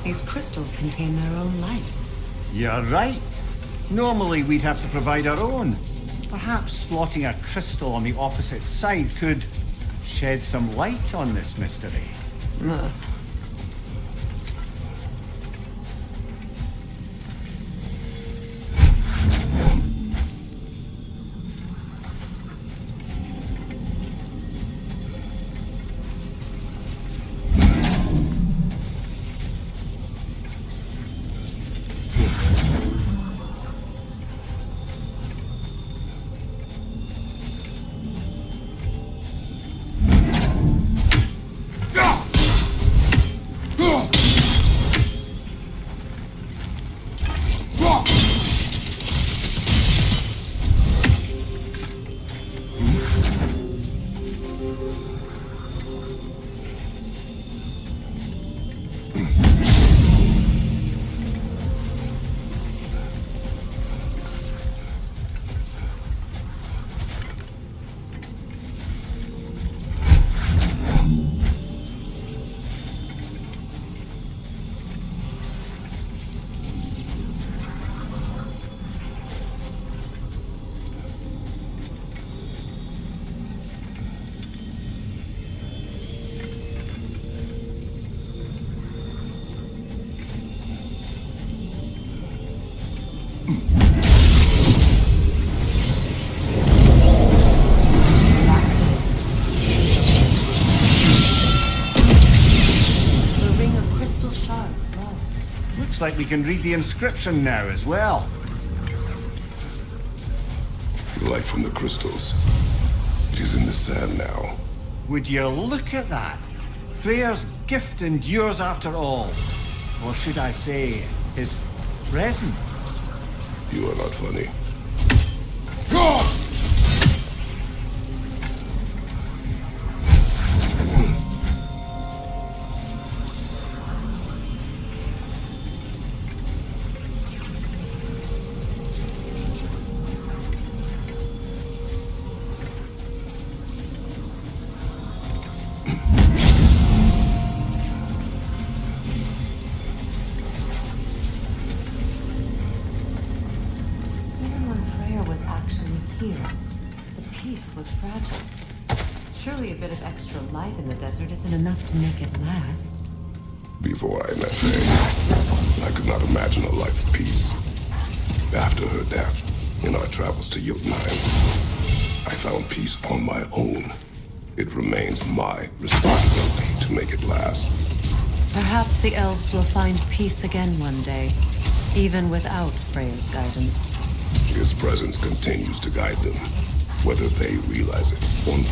These crystals contain their own light. You're right. Normally we'd have to provide our own. Perhaps slotting a crystal on the opposite side could shed some light on this mystery. Ugh. Looks like we can read the inscription now as well. Light from the crystals. It is in the sand now. Would you look at that? Freyr's gift endures after all. Or should I say, his presence? You are not funny. Even when Freya was actually here, the peace was fragile. Surely a bit of extra light in the desert isn't enough to make it last. Before I met Faye, I could not imagine a life of peace. After her death, in our travels to Jotunheim, I found peace on my own. It remains my responsibility to make it last. Perhaps the elves will find peace again one day, even without Freya's guidance. His presence continues to guide them, whether they realize it or not.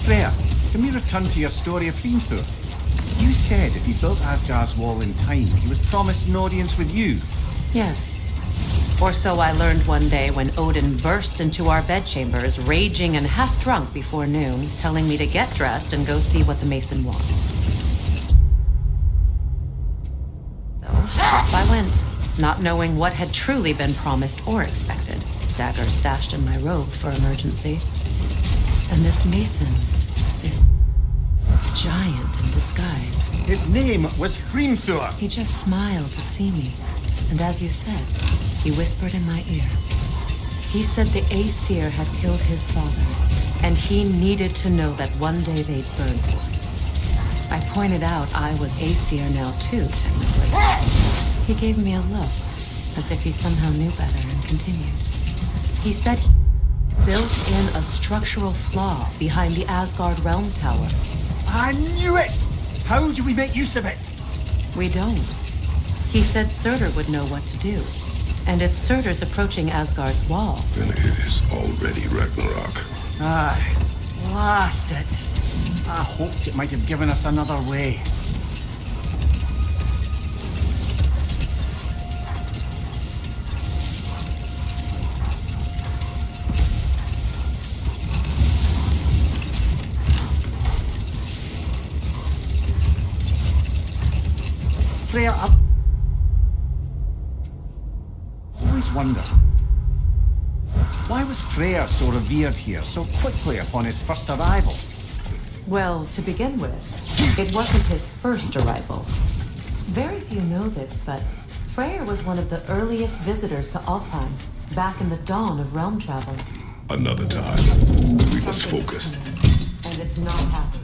Freya, can we return to your story of Hrimthur? You said if he built Asgard's wall in time, he was promised an audience with you. Yes. Or so I learned one day when Odin burst into our bedchambers, raging and half drunk before noon, telling me to get dressed and go see what the mason wants. So, off I went, not knowing what had truly been promised or expected. Dagger stashed in my robe for emergency. And this mason, this giant in disguise. His name was Hrimthur. He just smiled to see me. And as you said, he whispered in my ear. He said the Aesir had killed his father, and he needed to know that one day they'd burn for it. I pointed out I was Aesir now too, technically. He gave me a look, as if he somehow knew better, and continued. He said he built in a structural flaw behind the Asgard realm tower. I knew it! How do we make use of it? We don't. He said Surtur would know what to do. And if Surtur's approaching Asgard's wall, Then it is already Ragnarok. Aye, blast it. I hoped it might have given us another way. Freya, I've always wondered, why was Freyr so revered here so quickly upon his first arrival? well, to begin with, it wasn't his first arrival. Very few know this, but Freyr was one of the earliest visitors to Alfheim, back in the dawn of realm travel. Another time. We must focus. And it's not happening.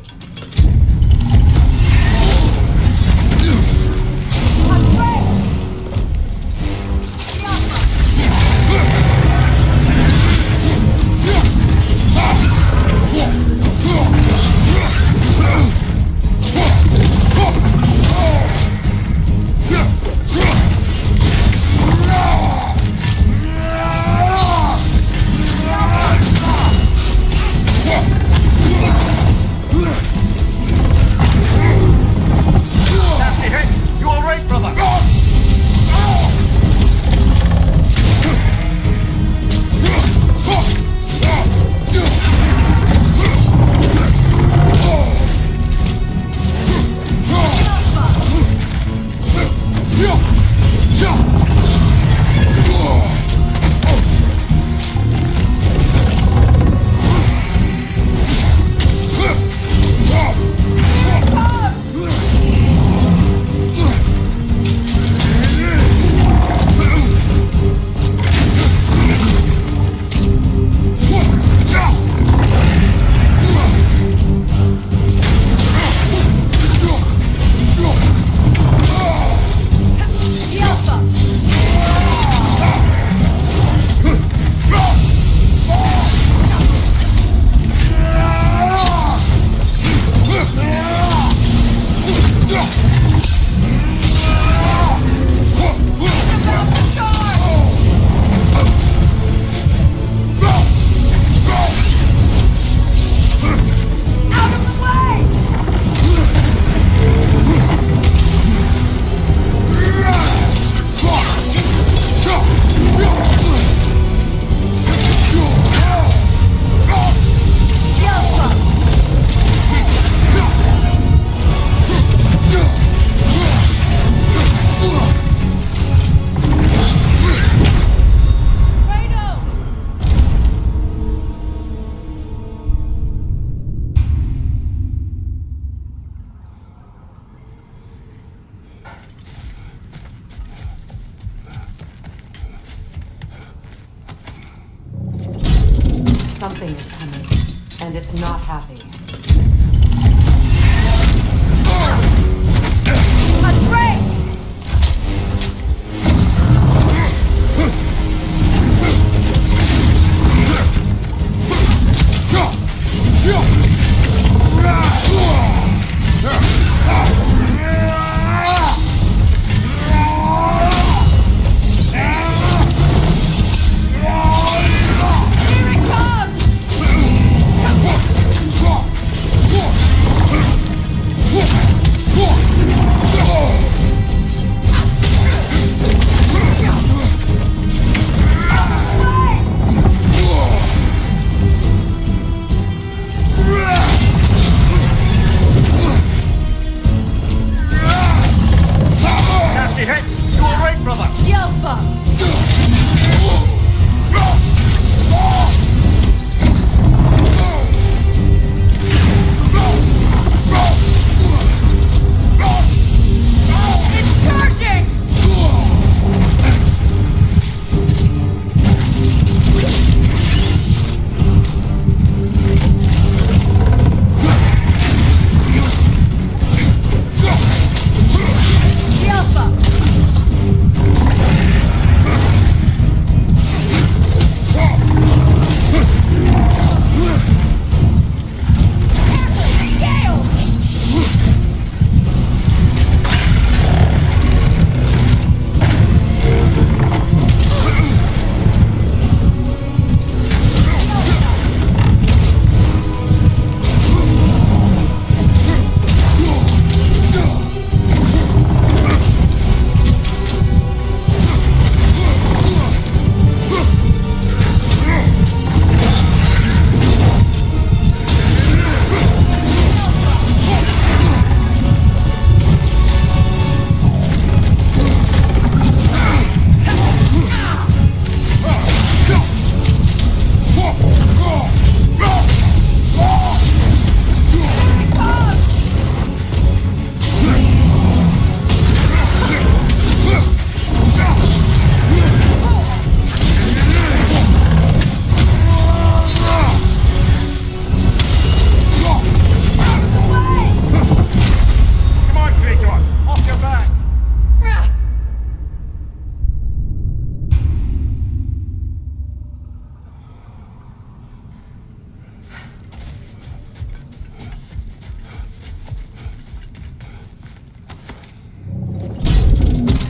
it's not happy. Atreus!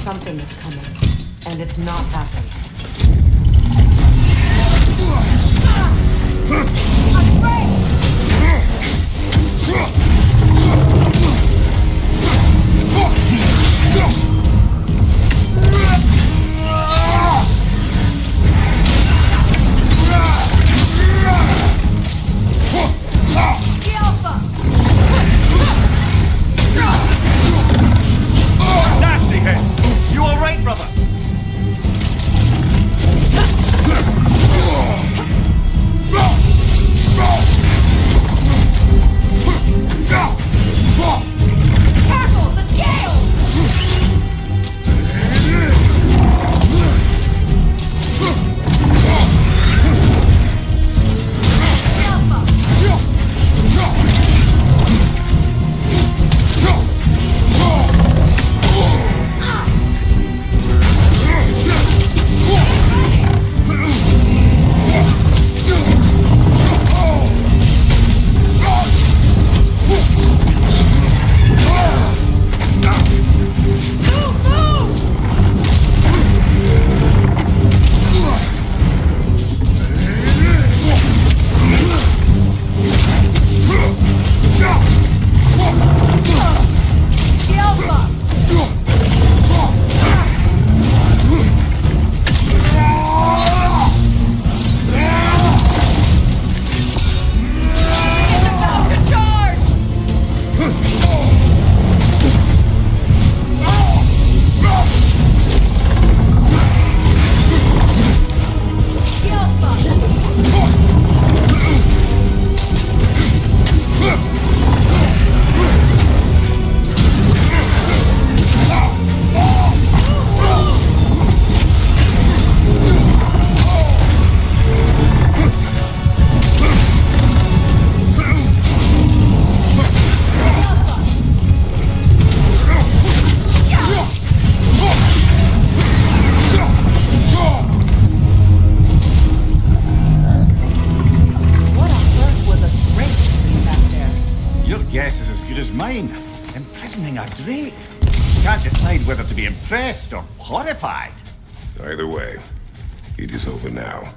Something is coming, and it's not happy. Nasty head! You alright, brother? guess is as good as mine. Imprisoning a drake. Can't decide whether to be impressed or horrified. Either way, it is over now.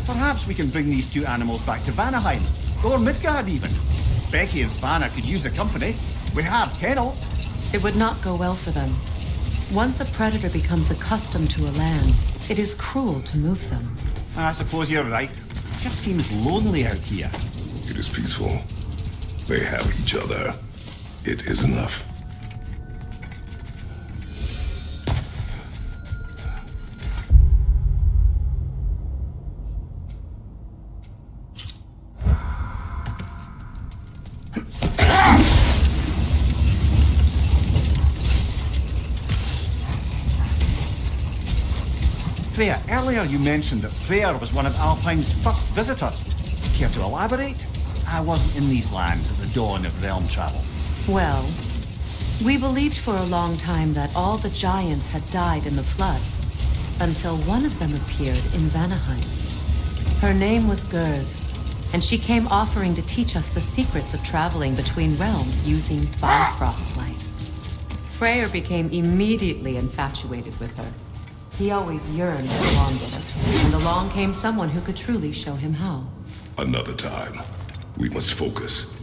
Perhaps we can bring these two animals back to Vanaheim, or Midgard even. Becky and Svanna could use the company. We have kennels. It would not go well for them. Once a predator becomes accustomed to a land, it is cruel to move them. I suppose you're right. It just seems lonely out here. It is peaceful. They have each other. It is enough. Freya, earlier you mentioned that Freyr was one of Alfheim's first visitors. Care to elaborate? I wasn't in these lands at the dawn of realm travel. Well, we believed for a long time that all the giants had died in the flood, until one of them appeared in Vanaheim. Her name was Gerd, and she came offering to teach us the secrets of traveling between realms using Bifrost light. Freyr became immediately infatuated with her. He always yearned to belong with her, and along came someone who could truly show him how. Another time. We must focus.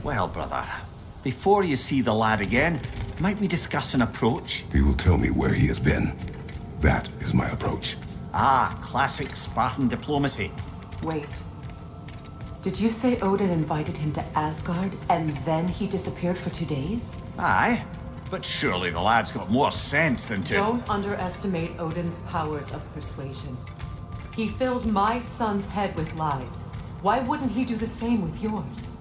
Well, brother, before you see the lad again, might we discuss an approach? He will tell me where he has been. That is my approach. Ah, classic Spartan diplomacy. Wait. Did you say Odin invited him to Asgard, and then he disappeared for 2 days? Aye, but surely the lad's got more sense than to... Don't underestimate Odin's powers of persuasion. He filled my son's head with lies. Why wouldn't he do the same with yours?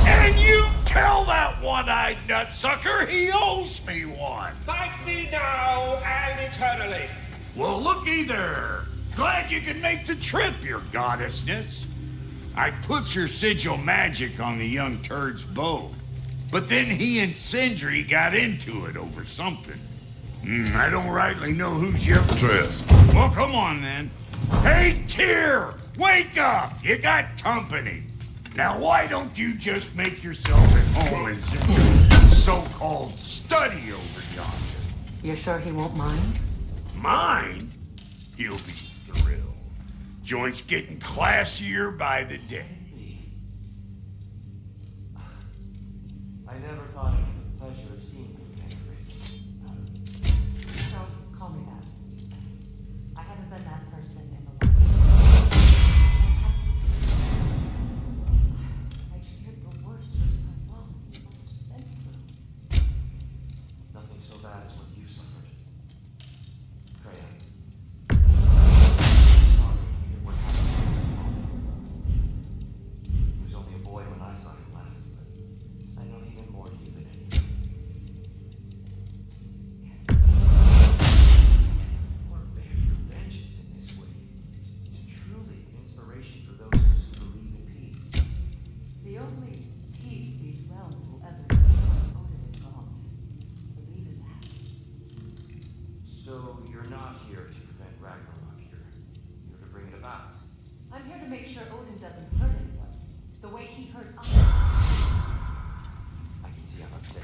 And you tell that one-eyed nutsucker he owes me one. Thank me now and eternally. Well, looky there. Glad you can make the trip, your goddessness. I put your sigil magic on the young turd's bow, but then he and Sindri got into it over something. I don't rightly know who's your... Atreus. Well, come on then. Hey, Tyr! Wake up! You got company. Now, why don't you just make yourself at home in Sindri's so-called study over yonder? You're sure he won't mind? Mind? He'll be thrilled. Joint's getting classier by the day. I never thought I'd have the pleasure of seeing you again, Kratos. Don't call me that. I haven't been that person in the last... I feared the worst for so long. You must have been through. Nothing so bad as what you suffered. Freya. Sorry to hear what happened to your father. He was only a boy when I saw him last, but I know he meant more to you than anything. Yes. Or bear your vengeance in this way. It's truly an inspiration for those who believe in peace. The only peace these realms will ever know once Odin is gone. Believe in that. So you're not here to prevent Ragnarok. You're to bring it about. I'm here to make sure Odin doesn't hurt anyone. The way he hurt us. I can see I'm upset.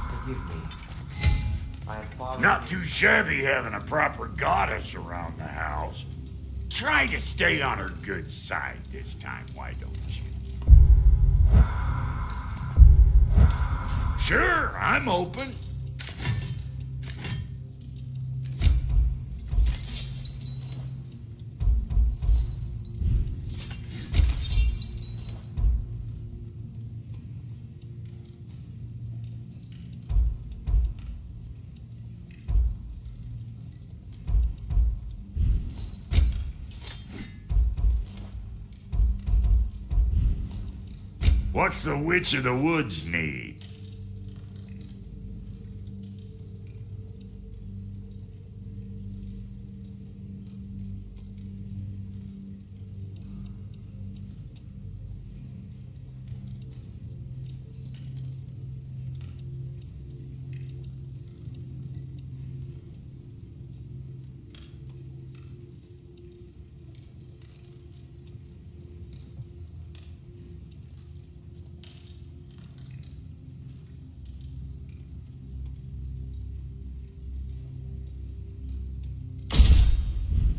Forgive me. I am far... Not too shabby having a proper goddess around the house. Try to stay on her good side this time, why don't you? Sure, I'm open. What's the Witch of the Woods need?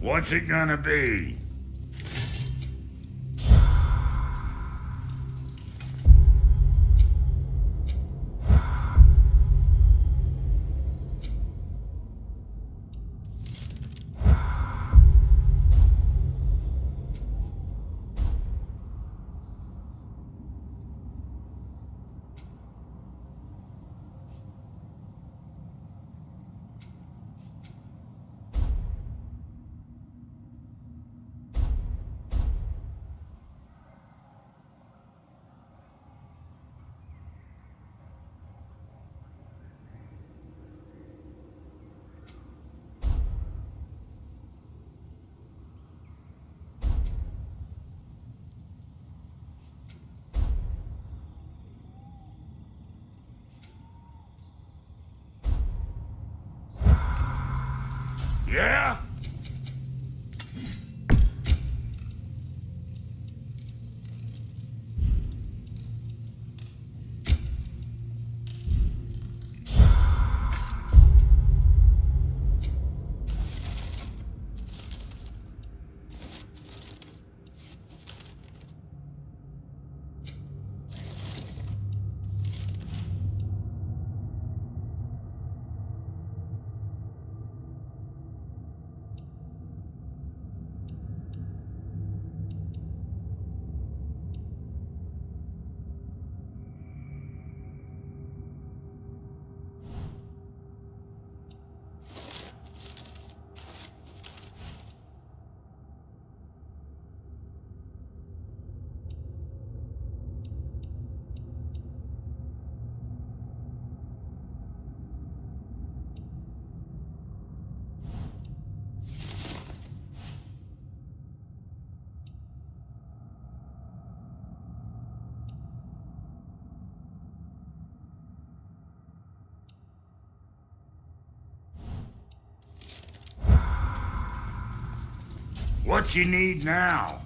What's it gonna be? Yeah? What you need now?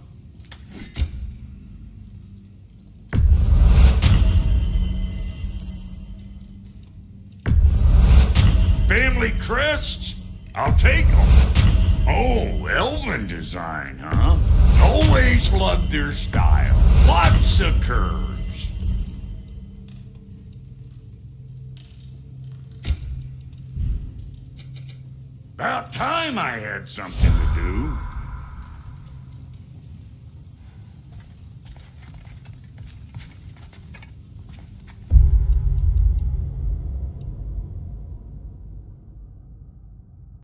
Family crests? I'll take them. Oh, elven design, huh? Always loved their style. Lots of curves. About time I had something to do.